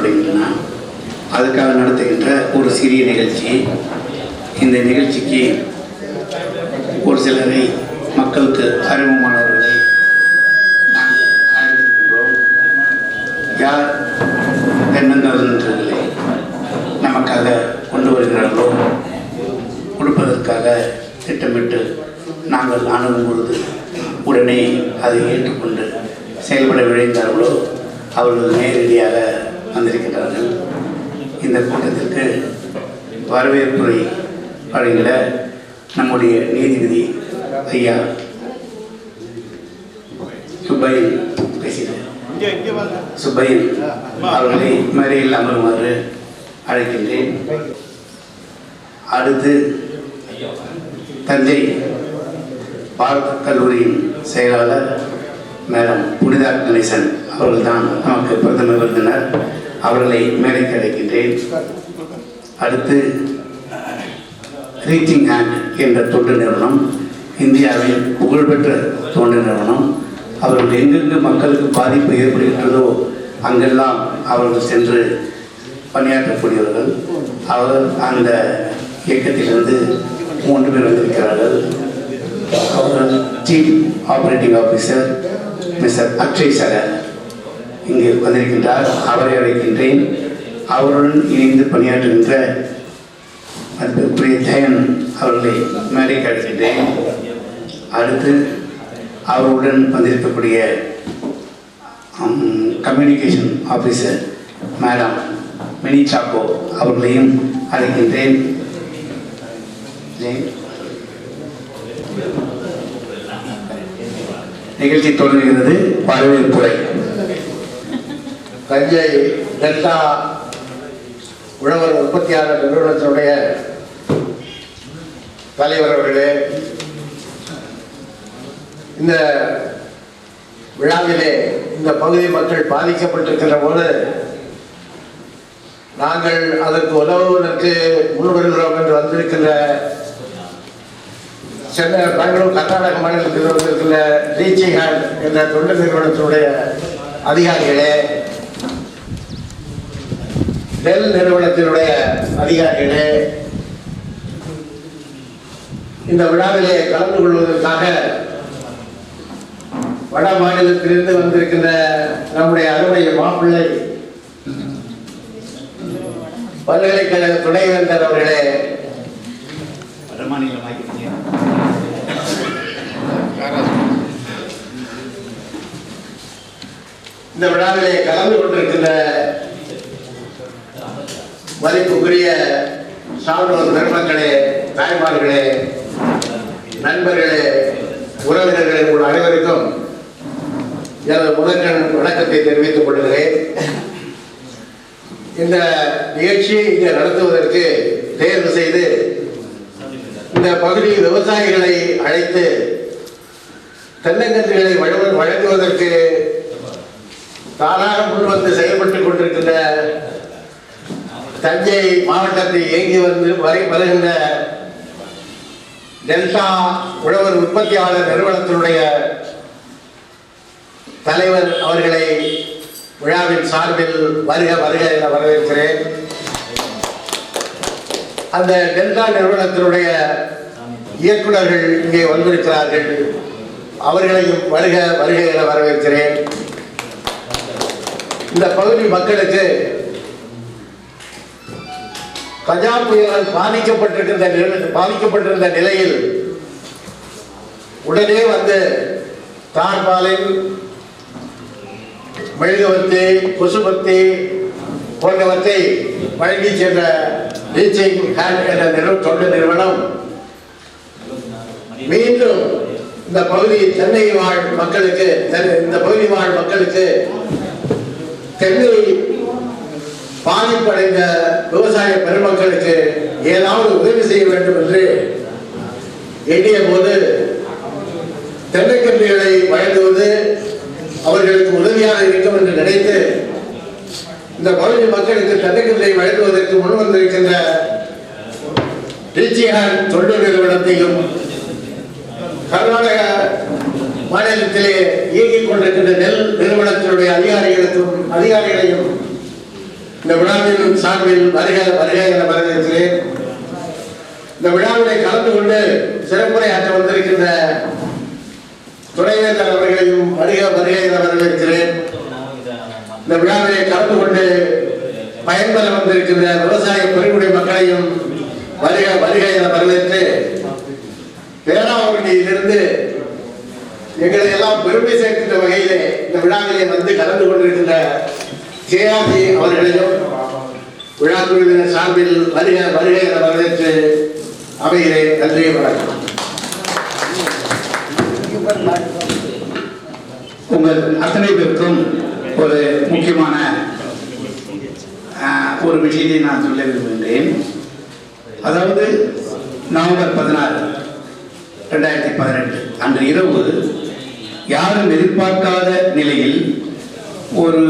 ஏற்படுகின்றன. அதுக்காக நடத்துகின்ற ஒரு சிறிய நிகழ்ச்சி. இந்த நிகழ்ச்சிக்கு ஒரு சிலரை மக்களுக்கு அறிமுகமானவர்களை நாங்கள் அழைத்திருக்கின்றோம். யார் தென்னந்தவர்களை நமக்காக கொண்டு வருகிறார்களோ, கொடுப்பதற்காக திட்டமிட்டு நாங்கள் அணுகும் பொழுது உடனே அதை ஏற்றுக்கொண்டு செயல்பட விழைந்தார்களோ அவர்கள் நேரடியாக வந்திருக்கின்றார்கள். இந்த கூட்டத்திற்கு வரவேற்புரை வழங்கிட நம்முடைய நீதிபதி ஐயா சுப்பையன் சுப்பையன் அவர்களை மேடையில் அமருமாறு அழைக்கின்றேன். அடுத்து தஞ்சை பாரத கல்லூரியின் செயலாளர் மேடம் புனிதா கணேசன் அவர்கள்தான் நமக்கு பிரதம விருந்தினர். அவர்களை மேடைக்கு அழைக்கின்றேன். அடுத்து ரீச்சிங் ஹேண்ட் என்ற தொண்டு நிறுவனம், இந்தியாவில் புகழ்பெற்ற தொண்டு நிறுவனம். அவர்கள் எங்கெங்கு மக்களுக்கு பாதிப்பு ஏற்படுகின்றதோ அங்கெல்லாம் அவர்கள் சென்று பணியாற்றக்கூடியவர்கள். அவர் அந்த இயக்கத்திலிருந்து 3 பேர் வந்திருக்கிறார்கள். அவர்கள் chief operating officer mister Akshay சகர் இங்கு வந்திருக்கின்றார். அவரை அழைக்கின்றேன். அவருடன் இணைந்து பணியாற்றுகின்ற மதிப்பிற்குரிய ஜெயன் அவர்களை மேடைக்கு அழைக்கின்றேன். அடுத்து அவருடன் வந்திருக்கக்கூடிய communication officer madam Mini Chacko அவர்களையும் அழைக்கின்றேன். நிகழ்ச்சி தொடங்குகிறது. வரவேற்புரை. தஞ்சை டெல்டா உழவர் உற்பத்தியாளர் நிறுவனத்தினுடைய தலைவர் அவர்களே, இந்த விழாவிலே இந்த பகுதி மக்கள் பாதிக்கப்பட்டிருக்கின்ற போது நாங்கள் அதற்கு உதவுவதற்கு முன்வருகிறோம் என்று வந்திருக்கின்ற சென்னை, பெங்களூர், கர்நாடக மாநிலத்தில் வந்திருக்கின்ற ரீச்சிங் ஹேண்ட் என்ற தொண்டு நிறுவனத்தினுடைய அதிகாரிகளே, டெல் நிறுவனத்தினுடைய அதிகாரிகளே, இந்த விழாவிலே கலந்து கொள்வதற்காக வட மாநிலத்திலிருந்து வந்திருக்கின்ற நம்முடைய அருமை மாப்பிள்ளை பல்கலைக்கழக துணைவேந்தர் அவர்களே, இந்த விழாவிலே கலந்து கொண்டிருக்கின்ற மதிப்புக்குரிய சான்றோர் பெருமக்களே, தாய்மார்களே, நண்பர்களே, உறவினர்களே, உங்கள் அனைவருக்கும் எனது முதற்கண் வணக்கத்தை தெரிவித்துக் கொள்கிறேன். இந்த நிகழ்ச்சியை இங்கே நடத்துவதற்கு தேர்வு செய்து இந்த பகுதி விவசாயிகளை அழைத்து தென்னங்கன்றுகளை வழங்குவதற்கு தானாக முன்வந்து செயல்பட்டுக் கொண்டிருக்கின்ற தஞ்சை மாவட்டத்தை இயங்கி வருகின்ற டெல்டா உழவர் உற்பத்தியாளர் நிறுவனத்தினுடைய தலைவர் அவர்களை விழாவின் சார்பில் வருக வருக என வரவேற்கிறேன். அந்த டெல்டா நிறுவனத்தினுடைய இயக்குநர்கள் இங்கே வந்திருக்கிறார்கள். அவர்களையும் வருக வருக என வரவேற்கிறேன். இந்த பகுதி மக்களுக்கு கஜா புயலால் பாதிக்கப்பட்டிருந்த நிலையில் உடனே வந்து தார்பாலின், மெழுகுவர்த்தி, கொசுபத்தி போன்றவற்றை வழங்கி சென்ற ரீச்சிங் ஹேண்ட் என்ற தொண்டு நிறுவனம் மீண்டும் இந்த பகுதி தென்னை வாழ் மக்களுக்கு தென்னை பாதிப்படைந்த விவசாய பெருமக்களுக்கு ஏதாவது உதவி செய்ய வேண்டும் என்று எண்ணிய போது தென்னைக்கன்றுகளை வழங்குவது அவர்களுக்கு உதவியாக இருக்கும் என்று நினைத்து இந்த பகுதி மக்களுக்கு தென்னைக்கன்றை வழங்குவதற்கு முன்வந்திருக்கின்ற ரீச்சிங் ஹேண்ட் தொண்டு நிறுவனத்தையும் கர்நாடக மாநிலத்திலே இயங்கிக் கொண்டிருக்கின்ற நெல் நிறுவனத்தினுடைய அதிகாரிகளையும் இந்த விழாவின் சார்பில் வருகை என வரவேற்கிறேன். இந்த விழாவிலே கலந்து கொண்டு சிறப்புரையாற்ற வந்திருக்கின்ற துணைவேந்தர் அவர்களையும் வருகை என வரவேற்கிறேன். இந்த விழாவிலே கலந்து கொண்டு பயன்பெற வந்திருக்கின்ற விவசாய பெருங்குடி மக்களையும் வருகை என வரவேற்று பேராவூரிலிருந்து எங்களை எல்லாம் பெருமை சேர்க்கின்ற வகையிலே இந்த விழாவிலே வந்து கலந்து கொண்டிருக்கின்ற கேஆர்டி அவர்களையும் விழா குழுவினர் சார்பில் வருகை என வரவேற்று அமைகிறேன். நன்றி, வணக்கம். உங்கள் அத்தனை பேருக்கும் ஒரு முக்கியமான ஒரு விஷயத்தை நான் சொல்ல விரும்புகின்றேன். அதாவது நவம்பர் 16, 2018 அன்று இரவு யாரும் எதிர்பார்க்காத நிலையில் ஒரு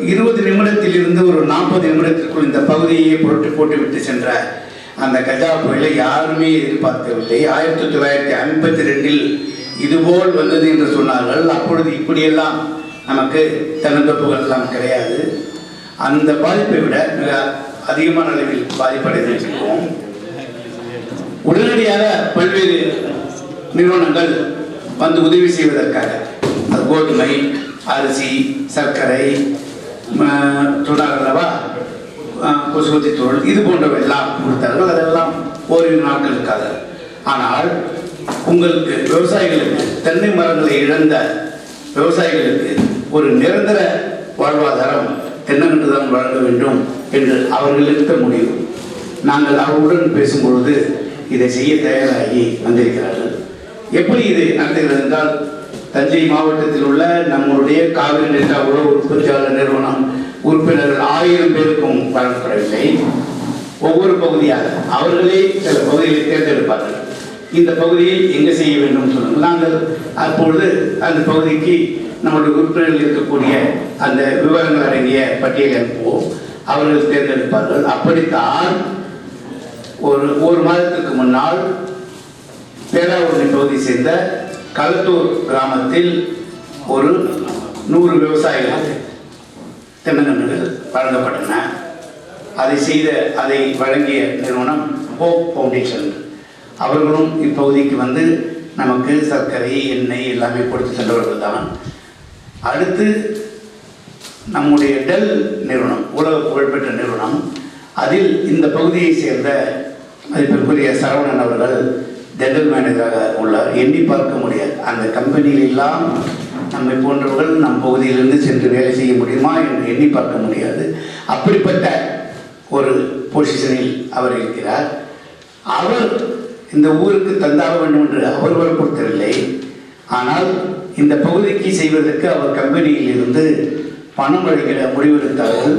20 நிமிடத்திலிருந்து ஒரு 40 நிமிடத்திற்குள் இந்த பகுதியை போட்டுவிட்டு சென்ற அந்த கஜா புயலை யாருமே எதிர்பார்க்கவில்லை. 1952 இதுபோல் வந்தது என்று சொன்னார்கள். அப்பொழுது இப்படியெல்லாம் நமக்கு தென்னந்தோப்புகள் எல்லாம் கிடையாது. அந்த பாதிப்பை விட மிக அதிகமான அளவில் பாதிப்படைந்திருக்கிறோம். உடனடியாக பல்வேறு நிறுவனங்கள் வந்து உதவி செய்வதற்காக அது கோதுமை, அரிசி, சர்க்கரை, சொன்னார்களவா கொசுவத்தி தோல், இது போன்றவையெல்லாம் கொடுத்தார்கள். அதெல்லாம் ஓரிரு நாட்களுக்காக. ஆனால் உங்களுக்கு விவசாயிகளுக்கு, தென்னை மரங்களை இழந்த விவசாயிகளுக்கு ஒரு நிரந்தர வாழ்வாதாரம் தென்னங்கன்று தான் வழங்க வேண்டும் என்று அவர்கள் எடுத்த முடிவு. நாங்கள் அவர்களுடன் பேசும்பொழுது இதை செய்ய தயாராகி வந்திருக்கிறார்கள். எப்படி இது நடத்துகிறது என்றால், தஞ்சை மாவட்டத்தில் உள்ள நம்முடைய காவிரி டெல்டா உழவு உற்பத்தியாளர் நிறுவனம் உறுப்பினர்கள் 1000 பேருக்கும் வழங்கப்படவில்லை. ஒவ்வொரு பகுதியாக அவர்களே சில பகுதிகளை தேர்ந்தெடுப்பார்கள். இந்த பகுதியை எங்கே செய்ய வேண்டும் சொல்லுங்கள். நாங்கள் அப்பொழுது அந்த பகுதிக்கு நம்முடைய உறுப்பினர்கள் இருக்கக்கூடிய அந்த விவரங்கள் அடங்கிய பட்டியலை அனுப்புவோம். அவர்கள் தேர்ந்தெடுப்பார்கள். அப்படித்தான் ஒரு மாதத்துக்கு முன்னால் பேராவூரணி பகுதியை சேர்ந்த களத்தூர் கிராமத்தில் ஒரு 100 விவசாயிகள் தென்னங்கன்றுகள் வழங்கப்பட்டன. அதை வழங்கிய நிறுவனம் ஹோப் ஃபவுண்டேஷன். அவர்களும் இப்பகுதிக்கு வந்து நமக்கு சர்க்கரை, எண்ணெய் எல்லாமே கொடுத்து சென்றவர்கள் தான். அடுத்து நம்முடைய டெல் நிறுவனம், உலக புகழ்பெற்ற நிறுவனம், அதில் இந்த பகுதியை சேர்ந்த மதிப்பிற்குரிய சரவணன் அவர்கள் ஜெனரல் மேனேஜராக உள்ளார். எண்ணி பார்க்க முடியாது. அந்த கம்பெனியிலெல்லாம் நம்மை போன்றவர்கள் நம் பகுதியிலிருந்து சென்று வேலை செய்ய முடியுமா என்று எண்ணி பார்க்க முடியாது. அப்படிப்பட்ட ஒரு பொசிஷனில் அவர் இருக்கிறார். அவர் இந்த ஊருக்கு தந்தாக வேண்டும் என்று அவர் வற்புறுத்தவில்லை. ஆனால் இந்த பகுதிக்கு செய்வதற்கு அவர் கம்பெனியில் இருந்து பணம் வழங்கிட முடிவெடுத்தார்கள்.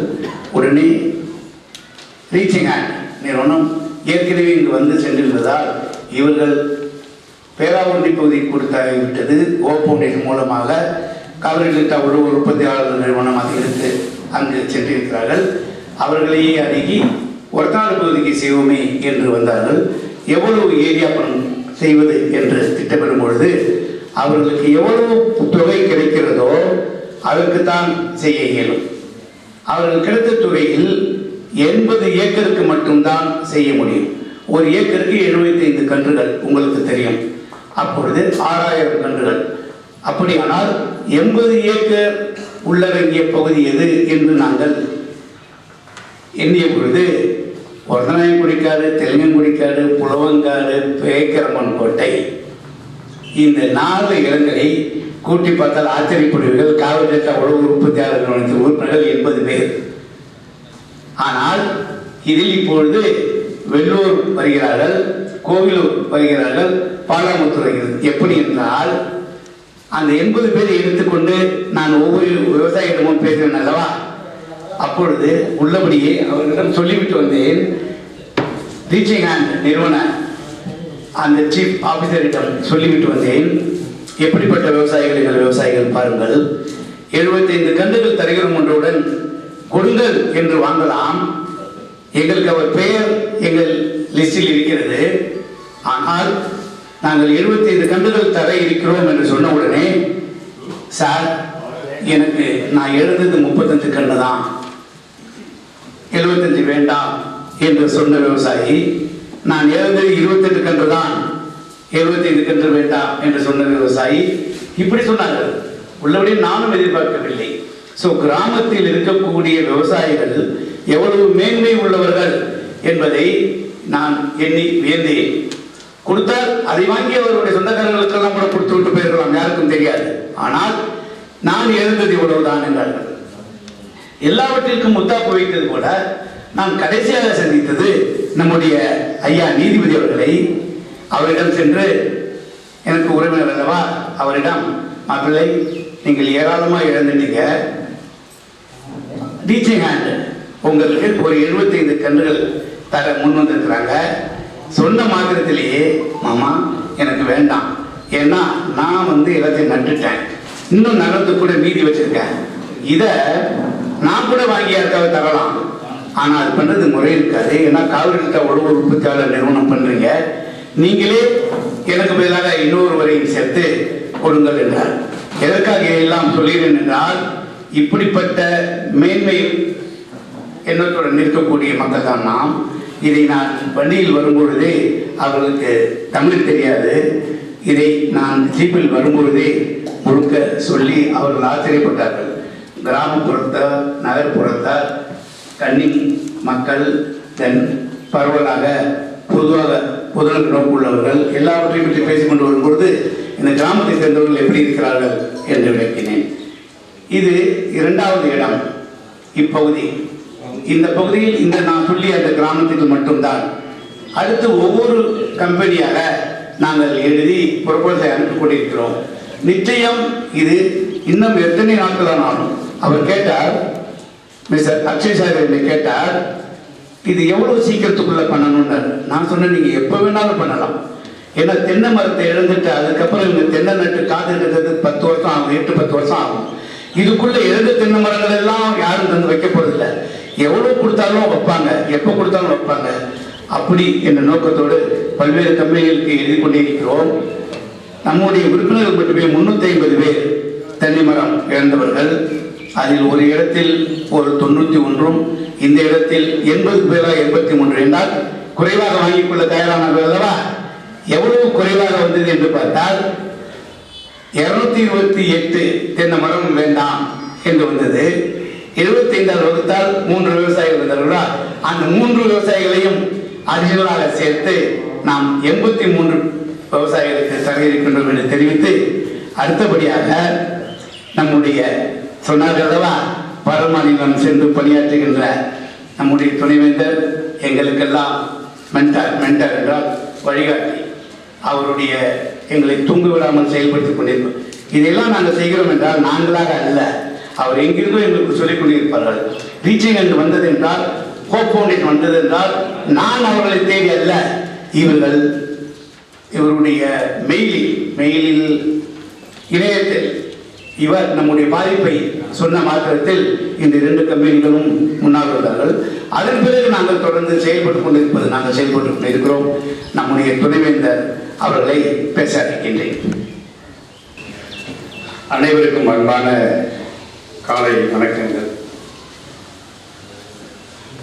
உடனே ரீச்சிங் ஹேண்ட் நிறுவனம் ஏற்கனவே இங்கு வந்து சென்றிருந்ததால் இவர்கள் பேராவூரணி பகுதிக்கு கொடுத்தாகிவிட்டது. ஹோப் ஃபவுண்டேஷன் மூலமாக காவிரி டெல்டா உழவு உற்பத்தியாளர் நிறுவனம் அதிகரித்து அங்கு சென்றிருக்கிறார்கள். அவர்களையே அணுகி ஒரத்தநாடு பகுதிக்கு செய்வோமே என்று வந்தார்கள். எவ்வளவு ஏரியா பணம் செய்வது என்று திட்டமிடும் பொழுது அவர்களுக்கு எவ்வளவு தொகை கிடைக்கிறதோ அதற்குத்தான் செய்ய இயலும். அவர்கள் கிடைத்த தொகையில் 80 ஏக்கருக்கு மட்டும்தான் செய்ய முடியும். ஒரு ஏக்கருக்கு 75 கன்றுகள் உங்களுக்கு தெரியும். அப்பொழுது 6000 கன்றுகள். அப்படியானால் 80 ஏக்கர் உள்ளடங்கிய பகுதி எது என்று நாங்கள் எண்ணிய பொழுது ஒரத்தநாயக்குடிக்காடு, தெலுங்கன்குடிக்காடு, புலவங்காடு, பேக்கரம்மன் கோட்டை, இந்த 4 இடங்களை கூட்டி பார்த்தால் ஆச்சரியப்படுவீர்கள். காவிரி டெல்டா உழவு உற்பத்தியாளர் நிறுவனத்தின் உறுப்பினர்கள் 80 பேர். ஆனால் இதில் இப்பொழுது வெள்ளூர் வருகிறார்கள், கோவிலூர் வருகிறார்கள், பாலாமுத்தூர் வருகிறது. எப்படி என்றால் அந்த 80 பேரை எடுத்துக்கொண்டு நான் ஒவ்வொரு விவசாயியிடமும் பேசுகிறேன் அல்லவா, அப்பொழுது உள்ளபடியே அவர்களிடம் சொல்லிவிட்டு வந்தேன். ரீச்சிங் ஹேண்ட் நிறுவன அந்த சீஃப் ஆஃபீஸரிடம் சொல்லிவிட்டு வந்தேன், எப்படிப்பட்ட விவசாயிகள் எங்கள் விவசாயிகள் பாருங்கள், 75 கன்றுகள் தருகிறோம் என்றவுடன் கொடுங்கள் என்று வாங்கலாம். எங்களுக்கு அவர் பெயர் எங்கள் லிஸ்டில் இருக்கிறது. ஆனால் நாங்கள் 75 கன்றுகள் தர இருக்கிறோம் என்று சொன்ன உடனே, சார் எனக்கு நான் எழுந்தது 35 கன்று தான், 75 வேண்டாம் என்று சொன்ன விவசாயி, நான் இழந்தது 28 கன்று தான், 75 கன்று வேண்டாம் என்று சொன்ன விவசாயி இப்படி சொன்னார்கள். உள்ளபடி நானும் எதிர்பார்க்கவில்லை. ஸோ கிராமத்தில் இருக்கக்கூடிய விவசாயிகள் எவ்வளவு மேன்மை உள்ளவர்கள் என்பதை நான் எண்ணி வியந்தேன். கொடுத்தால் அதை வாங்கி அவருடைய சொந்தக்காரர்களுக்கெல்லாம் கூட கொடுத்து விட்டு போயிருக்கலாம், யாருக்கும் தெரியாது. ஆனால் நான் இழந்தது இவ்வளவுதான் என்றார்கள். எல்லாவற்றிற்கும் முத்தாப்பு வைத்தது கூட நான் கடைசியாக சந்தித்தது நம்முடைய ஐயா நீதிபதி அவர்களை. அவரிடம் சென்று, எனக்கு உறவினர் அல்லவா, அவரிடம், மக்களை நீங்கள் ஏராளமாக இழந்துட்டீங்க, டீச்சிங் ஹேண்ட் உங்களுக்கு ஒரு 75 கன்றுகள் தர முன் வந்திருக்கிறாங்க. சொன்ன மாத்திரத்திலேயே, மாமா எனக்கு வேண்டாம், ஏன்னா நான் எல்லாத்தையும் நட்டுட்டேன், இன்னும் நகர்ந்து கூட மீதி வச்சிருக்கேன், இதை நான் கூட வாங்கி யாருக்காக தரலாம், ஆனால் அது பண்ணுறது முறை இருக்காது, ஏன்னா காவிரி உழவு உற்பத்தியாளர் நிறுவனம் பண்ணுறீங்க, நீங்களே எனக்கு பதிலாக இன்னொரு வரையும் சேர்த்து கொடுங்கள் என்றார். எதற்காக எல்லாம் சொல்கிறேன் என்றால், இப்படிப்பட்ட மேன்மை எண்ணத்துடன் நிற்கக்கூடிய மக்கள் தான் நாம். இதை நான் வண்டியில் வரும்பொழுதே, அவர்களுக்கு தமிழ் தெரியாது, இதை நான் ஜீப்பில் வரும்பொழுதே முழுக்க சொல்லி அவர்கள் ஆச்சரியப்பட்டார்கள். கிராமப்புறத்தார், நகர்ப்புறத்தார், கன்னி மக்கள், தென் பரவலாக பொதுவாக பொதுநல நோக்குள்ளவர்கள் எல்லாவற்றையும் பற்றி பேசிக்கொண்டு வரும்பொழுது இந்த கிராமத்தை சேர்ந்தவர்கள் எப்படி இருக்கிறார்கள் என்று விளக்கினேன். இது 2வது இடம். இப்பகுதி, இந்த பகுதியில் இந்த நான் சொல்லிய அந்த கிராமத்துக்கு மட்டும்தான். அடுத்து ஒவ்வொரு கம்பெனியாக நாங்கள் எழுதி ப்ரொபோசலை அனுப்பி கொண்டிருக்கிறோம். நிச்சயம் இது இன்னும் எத்தனை நாட்கள் ஆனாலும். அவர் கேட்டார், மிஸ்டர் அக்ஷய் சார் என்னை கேட்டார், இது எவ்வளவு சீக்கிரத்துக்குள்ள பண்ணணும்னு. நான் சொன்னேன், நீங்க எப்போ வேணாலும் பண்ணலாம், ஏன்னா தென்னை மரத்தை இழந்துட்டு அதுக்கப்புறம் இவங்க தென்னை நட்டு காது இருக்கிறது 10 வருஷம் ஆகும், 8-10 வருஷம் ஆகும். இதுக்குள்ள இழந்த தென்னை மரங்கள் எல்லாம் யாரும் தந்து வைக்க போறதில்லை, எவ்வளவு கொடுத்தாலும் வைப்பாங்க, எப்போ கொடுத்தாலும் வைப்பாங்க. அப்படி என்ற நோக்கத்தோடு பல்வேறு கம்பெனிகளுக்கு எழுதி கொண்டே இருக்கிறோம். நம்முடைய உறுப்பினர்கள் மட்டுமே 350 பேர் தென்னை மரம் இழந்தவர்கள். அதில் ஒரு இடத்தில் ஒரு 91, இந்த இடத்தில் 80 பேரா 83 என்றால் குறைவாக வாங்கிக் கொள்ள தயாரானவர்கள் அல்லவா. எவ்வளவு குறைவாக வந்தது என்று பார்த்தால் 228 தென்னை மரம் வேண்டாம் என்று வந்தது. 75 வகுத்தால் 3 விவசாயிகள் வந்தார்களா, அந்த 3 விவசாயிகளையும் அடிஷனலாக சேர்த்து நாம் 83 விவசாயிகளுக்கு தர இருக்கின்றோம் என்று தெரிவித்து, அடுத்தபடியாக நம்முடைய சொன்னார்களவா வடமாநிலம் சென்று பணியாற்றுகின்ற நம்முடைய துணைவேந்தர், எங்களுக்கெல்லாம் மென்டர் என்றால் வழிகாட்டி, அவருடைய எங்களை தூங்க விடாமல் செயல்படுத்திக் கொண்டிருக்கோம். இதெல்லாம் நாங்கள் செய்கிறோம் என்றால் நாங்களாக அல்ல, அவர் எங்கிருந்தோ எங்களுக்கு சொல்லிக் கொண்டிருப்பார்கள். ரீச்சிங் என்று வந்தது என்றால், ஹோப் ஃபவுண்டேஷன் வந்தது என்றால் நான் அவர்களை தேடி அல்ல, இவருடைய மெயிலில் இணையத்தில் இவர் நம்முடைய பாதிப்பை சொன்ன மாத்திரத்தில் இந்த 2 கம்பெனிகளும் முன்னால் வந்தார்கள். அதன் பிறகு நாங்கள் தொடர்ந்து செயல்பட்டுக் கொண்டிருக்கிறோம். நம்முடைய துணைவேந்தர் அவர்களை பேச அழைக்கின்றேன். அனைவருக்கும் அன்பான காலை வணக்கங்கள்.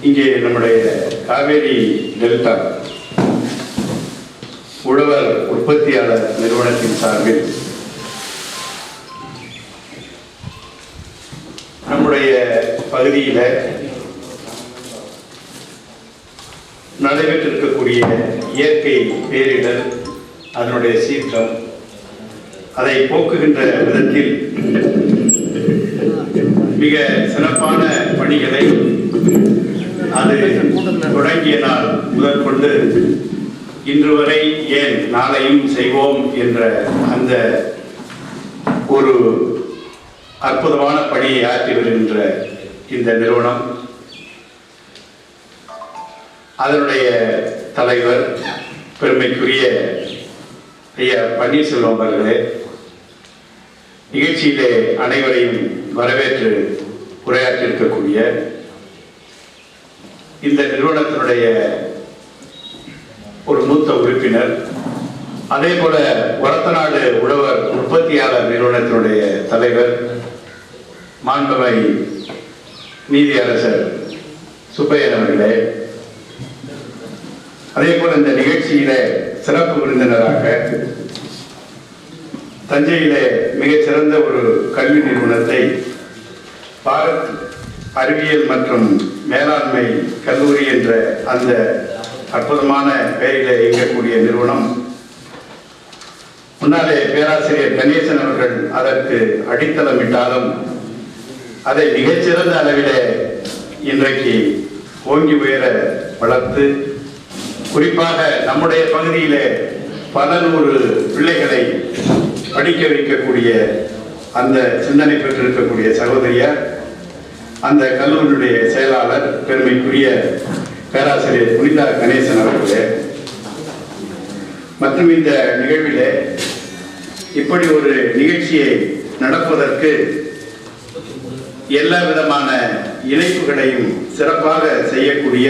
இங்கே நம்முடைய காவேரி டெல்டா உழவர் உற்பத்தியாளர் நிறுவனத்தின் சார்பில் நம்முடைய பகுதியில் நடைபெற்றிருக்கக்கூடிய இயற்கை பேரிடர், அதனுடைய சீற்றம், அதை போக்குகின்ற விதத்தில் மிக சிறப்பான பணிகளை அது தொடங்கிய நாள் முதற்கொண்டு இன்று வரை, ஏன் நாளையும் செய்வோம் என்ற அந்த ஒரு அற்புதமான பணியை ஆற்றி வருகின்ற இந்த நிறுவனம், அதனுடைய தலைவர் பெருமைக்குரிய ஐயா பன்னீர்செல்வம் அவர்களே, நிகழ்ச்சியிலே அனைவரையும் வரவேற்று உரையாற்றிருக்கக்கூடிய இந்த நிறுவனத்தினுடைய ஒரு மூத்த உறுப்பினர், அதே போல ஒரத்தநாடு உழவர் உற்பத்தியாளர் நிறுவனத்தினுடைய தலைவர் மாண்புமை நீதியரசர் சுப்பையன் அவர்களே, அதே போல இந்த நிகழ்ச்சியில சிறப்பு விருந்தினராக தஞ்சையிலே மிகச்சிறந்த ஒரு கல்வி நிறுவனத்தை பாரத் அறிவியல் மற்றும் மேலாண்மை கல்லூரி என்ற அந்த அற்புதமான பெயரிலே இயங்கக்கூடிய நிறுவனம், முன்னாலே பேராசிரியர் கணேசன் அவர்கள் அதற்கு அடித்தளமிட்டாலும் அதை மிகச்சிறந்த அளவிலே இன்றைக்கு ஓங்கி உயர வளர்த்து, குறிப்பாக நம்முடைய பகுதியிலே பல நூறு பிள்ளைகளை படிக்க வைக்கக்கூடிய அந்த சிந்தனை பெற்றிருக்கக்கூடிய சகோதரியார், அந்த கல்லூரியுடைய செயலாளர் பெருமைக்குரிய பேராசிரியர் புனிதா கணேசன் அவர்களே, மற்றும் இந்த நிகழ்விலே இப்படி ஒரு நிகழ்ச்சியை நடப்பதற்கு எல்லா விதமான இணைப்புகளையும் சிறப்பாக செய்யக்கூடிய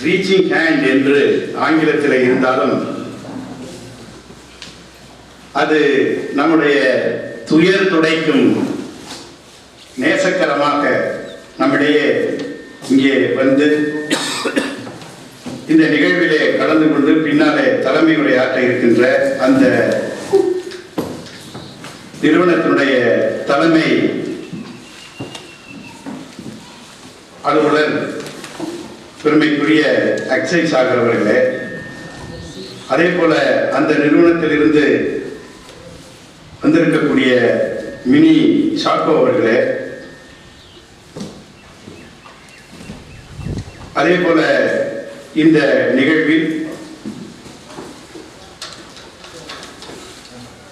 ரீச்சிங் ஹேண்ட் என்று ஆங்கிலத்தில் இருந்தாலும் அது நம்முடைய துயர் துடைக்கும் நேசக்கரமாக நம்மிடையே இங்கே வந்து இந்த நிகழ்விலே கலந்து கொண்டு பின்னாலே தலைமை உரையாற்ற இருக்கின்ற அந்த நிறுவனத்தினுடைய தலைமை அலுவலர் பெருமைக்குரிய அக்ஷய் சாகர் அவர்களே, அதே போல அந்த நிறுவனத்திலிருந்து வந்திருக்கக்கூடிய மினி ஷாக்கோ அவர்களே, அதே போல இந்த நிகழ்வில்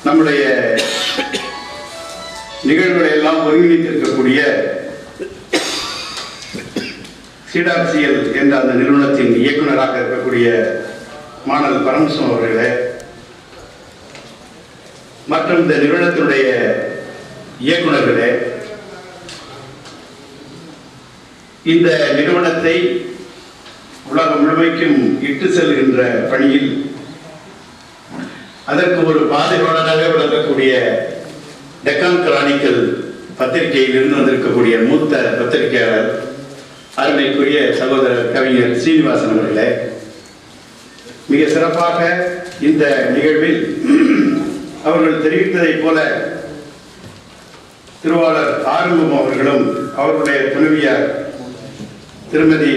நம்முடைய நிகழ்வுகளை எல்லாம் ஒருங்கிணைத்திருக்கக்கூடிய சிடாசிஎல் என்ற அந்த நிறுவனத்தின் இயக்குநராக இருக்கக்கூடிய மாணவர் பரமசிவம் அவர்களே, மற்றும் இந்த நிறுவனத்தினுடைய இயக்குநர்களே, இந்த நிறுவனத்தை உலகம் முழுமைக்கும் இட்டு செல்கின்ற பணியில் அதற்கு ஒரு பாதுகாவலராக விளங்கக்கூடிய டெக்கான் கிரானிக்கல் பத்திரிகையில் இருந்து வந்திருக்கக்கூடிய மூத்த பத்திரிகையாளர் அருமைக்குரிய சகோதரர் கவிஞர் சீனிவாசன் அவர்களே, மிக சிறப்பாக இந்த நிகழ்வில் அவர்கள் தெரிவித்ததைப் போல திருவாளர் ஆறுமுகம் அவர்களும் அவருடைய துணைவியார் திருமதி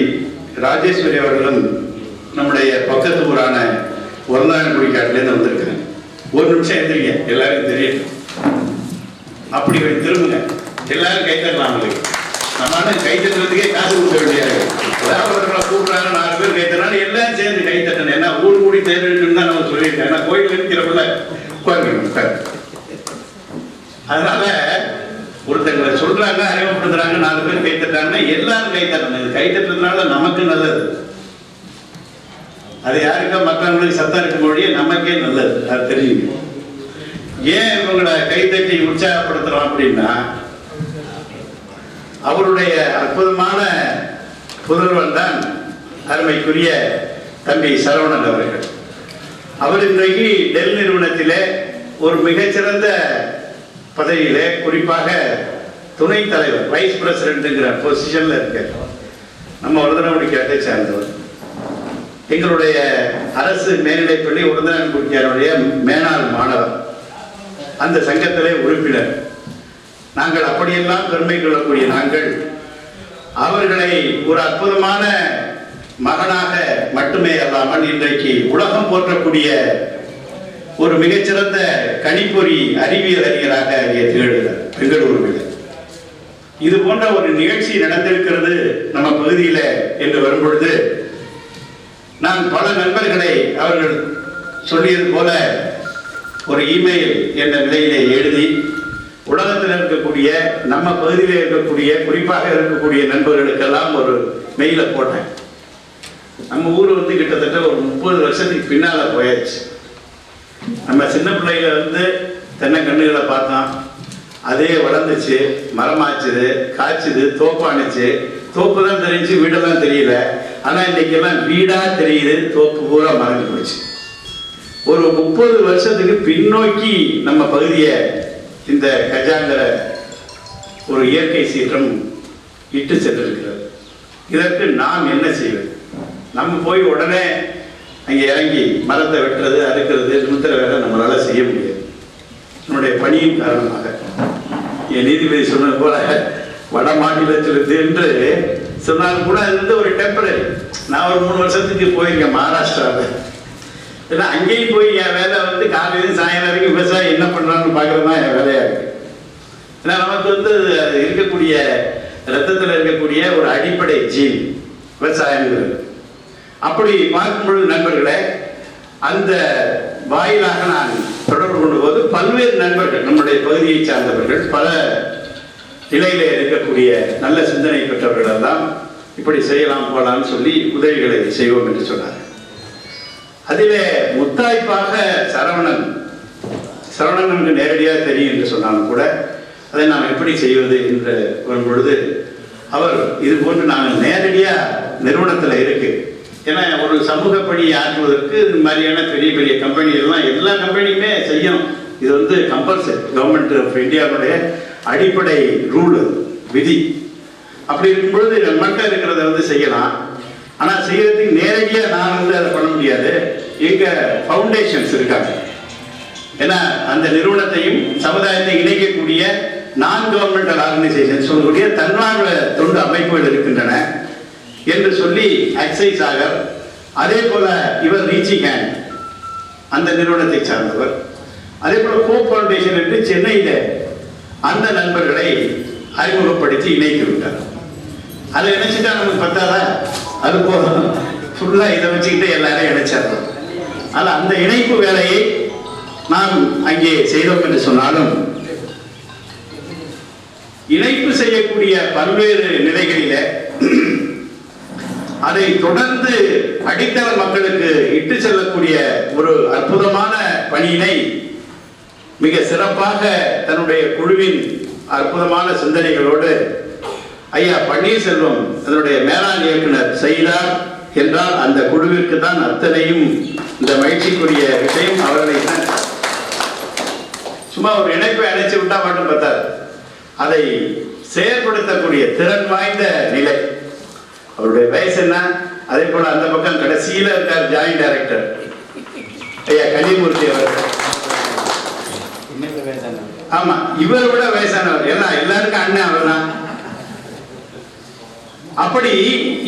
ராஜேஸ்வரி அவர்களும் நம்முடைய பக்கத்து ஊரான ஒருந்தாங்குடிக்காட்டிலேருந்து வந்திருக்கிறேன். ஒரு நிமிஷம் எந்திரிங்க, எல்லாருக்கும் தெரியும். அப்படி திரும்புங்க, எல்லாரும் கைத்தரலாம். நம்மளால கைத்தட்டுறதுக்கே காசு கொடுக்க வேண்டியது. அவர்களை கூப்பிடுறாங்க, 4 பேர் கைத்தறாங்க, எல்லாம் சேர்ந்து கைத்தட்டணும். ஏன்னா ஊர் கூடி தேர்தலுக்குன்னு தான் நம்ம சொல்லியிருக்கேன். ஏன்னா கோயில் இருக்கிறப்பல உட்காருங்க. அதனால ஒருத்தங்களை சொல்றாங்க, அறிமுகப்படுத்துறாங்க, 4 பேர் கைத்தட்டாங்கன்னா எல்லாரும் கைத்தட்டணும். கைத்தட்டுறதுனால நமக்கு நல்லது. அது யாருக்கா மற்றவங்களுக்கு சத்தம் இருக்கும் மொழியே நமக்கே நல்லது. அது தெரியுங்க. ஏன் இவங்களை கைத்தட்டி உற்சாகப்படுத்துறோம் அப்படின்னா, அவருடைய அற்புதமான புதல்வன் தான் அருமைக்குரிய தம்பி சரவணன் அவர்கள். அவர் இன்றைக்கு டெல் நிறுவனத்திலே ஒரு மிகச்சிறந்த பதவியிலே, குறிப்பாக துணைத் தலைவர் வைஸ் பிரசிடென்ட்ங்கிற பொசிஷன்ல இருக்கார். நம்ம ஒருதனகுடிக்காட்டை சேர்ந்தவர். எங்களுடைய அரசு மேல்நிலைப்பள்ளி ஒருதனகுடிக்காருடைய மேனாள் மாணவர், அந்த சங்கத்திலே உறுப்பினர். நாங்கள் அப்படியெல்லாம் பெருமை கொள்ளக்கூடிய நாங்கள் அவர்களை ஒரு அற்புதமான மகனாக மட்டுமே அல்லாமல் இன்றைக்கு உலகம் போற்றக்கூடிய ஒரு மிகச்சிறந்த கணிப்பொறி அறிவியல் அறிஞராக திகழ்கிறார் பெங்களூருவில். இது போன்ற ஒரு நிகழ்ச்சி நடந்திருக்கிறது நம்ம பகுதியில என்று வரும்பொழுது, நான் பல நண்பர்களை அவர்கள் சொல்லியது போல ஒரு இமெயில் என்ற நிலையிலே எழுதி உலகத்தில் இருக்கக்கூடிய நம்ம பகுதியில் இருக்கக்கூடிய குறிப்பாக இருக்கக்கூடிய நண்பர்களுக்கெல்லாம் ஒரு மெயில போட்டேன். நம்ம ஊர் கிட்டத்தட்ட ஒரு 30 வருஷத்துக்கு பின்னால போயாச்சு. நம்ம சின்ன பிள்ளையில தென்னைக்கண்ணுகளை பார்த்தோம், அதே வளர்ந்துச்சு, மரமாச்சுது, காய்ச்சுது, தோப்பானுச்சு. தோப்பு தான் தெரிஞ்சு, வீடெல்லாம் தெரியல. ஆனா இன்னைக்கு எல்லாம் வீடா தெரியுது, தோப்பு பூரா மறைஞ்சு போச்சு. ஒரு 30 வருஷத்துக்கு பின்னோக்கி நம்ம பகுதியை இந்த கஜாங்கிற ஒரு இயற்கை சீற்றம் இட்டு சென்றிருக்கிறது. இதற்கு நாம் என்ன செய்வது? நம்ம போய் உடனே அங்கே இறங்கி மரத்தை வெட்டுறது, அறுக்கிறது, நிமித்திர வேலை நம்மளால் செய்ய முடியாது. என்னுடைய பணியின் காரணமாக என் நீதிபதி சொன்னது போல வட மாநிலத்திலிருந்து என்று சொன்னாலும் கூட அது வந்து ஒரு டெம்பரரி. நான் ஒரு 3 வருஷத்துக்கு போயிருக்கேன் மகாராஷ்டிராவில். ஏன்னா அங்கேயும் போய் என் வேலை வந்து காலையிலேருந்து சாயங்காலம் வரைக்கும் விவசாயம் என்ன பண்ணுறான்னு பார்க்குறது தான் என் வேலையாக இருக்குது. ஏன்னா நமக்கு வந்து இருக்கக்கூடிய ரத்தத்தில் இருக்கக்கூடிய ஒரு அடிப்படை ஜீன் விவசாயங்கிறது. அப்படி பார்க்கும் பொழுது நண்பர்களே, அந்த வாயிலாக நான் தொடர்பு கொண்ட போது பல்வேறு நண்பர்கள், நம்முடைய பகுதியை சார்ந்தவர்கள், பல நிலையில இருக்கக்கூடிய நல்ல சிந்தனை பெற்றவர்கள் எல்லாம் இப்படி செய்யலாம் போகலான்னு சொல்லி உதவிகளை செய்வோம் என்று சொன்னார். அதிலே முத்தாய்ப்பாக சரவணனுக்கு நேரடியாக தெரியும் என்று சொன்னாலும் கூட அதை நாம் எப்படி செய்வது என்று வரும் பொழுது அவர் இது போன்று நாங்கள் நேரடியாக நிறுவனத்தில் இருக்கு. ஏன்னா ஒரு சமூக பணி ஆற்றுவதற்கு இந்த மாதிரியான பெரிய பெரிய கம்பெனிகள்லாம் எல்லா கம்பெனியுமே செய்யணும். இது வந்து கம்பல்சரி, கவர்மெண்ட் ஆஃப் இந்தியாவுடைய அடிப்படை ரூல், விதி. அப்படி இருக்கும் பொழுது நம்மகிட்ட இருக்கிறத வந்து செய்யலாம். ஆனால் செய்யறதுக்கு நேரடியாக நான் வந்து அதை பண்ண முடியாது. எங்கள் ஃபவுண்டேஷன்ஸ் இருக்காங்க. ஏன்னா அந்த நிறுவனத்தையும் சமுதாயத்தை இணைக்கக்கூடிய நான் கவர்மெண்டல் ஆர்கனைசேஷன் சொல்லக்கூடிய தன்னார்வ தொண்டு அமைப்புகள் இருக்கின்றன என்று சொல்லி எக்ஸைஸ் ஆகர், அதே போல இவர் ரீச்சிங் ஹேண்ட் அந்த நிறுவனத்தை சார்ந்தவர், அதே போல கோப் ஃபவுண்டேஷன் என்று சென்னையில் அந்த நண்பர்களை அறிமுகப்படுத்தி இணைத்து விட்டார். அதை இணைச்சிட்டா நமக்கு பத்தாதா? அது போதும், ஃபுல்லாக இதை வச்சுக்கிட்டு எல்லாரையும் இணைச்சிடறோம். ஆனால் அந்த இணைப்பு வேலையை நாம் அங்கே செய்தோம் என்று சொன்னாலும் இணைப்பு செய்யக்கூடிய பல்வேறு நிலைகளில அதை தொடர்ந்து அடித்தள மக்களுக்கு இட்டு செல்லக்கூடிய ஒரு அற்புதமான பணியினை மிக சிறப்பாக தன்னுடைய குழுவின் அற்புதமான சிந்தனைகளோடு ஐயா பன்னீர்செல்வம் அதனுடைய மேலாண் இயக்குனர் செய்தார் என்றால் அந்த குழுவிற்கு தான் அத்தனையும். இந்த மகிழ்ச்சிக்குரிய விஷயம் அவர்களை தான் சும்மா ஒரு இணைப்பை அணைச்சு விட்டா மட்டும் பார்த்தார், அதை செயற்படுத்தக்கூடிய திறன் வாய்ந்த நிலை. அவருடைய வயசு என்ன? அதே போல அந்த பக்கம் கடைசியில இருக்கார் ஜாயிண்ட் டைரக்டர் ஐயா கலிமூர்த்தி அவர்கள். ஆமா, இவரை விட வயசானவர். எல்லாருக்கும் அண்ணன் அவர் தான். அப்படி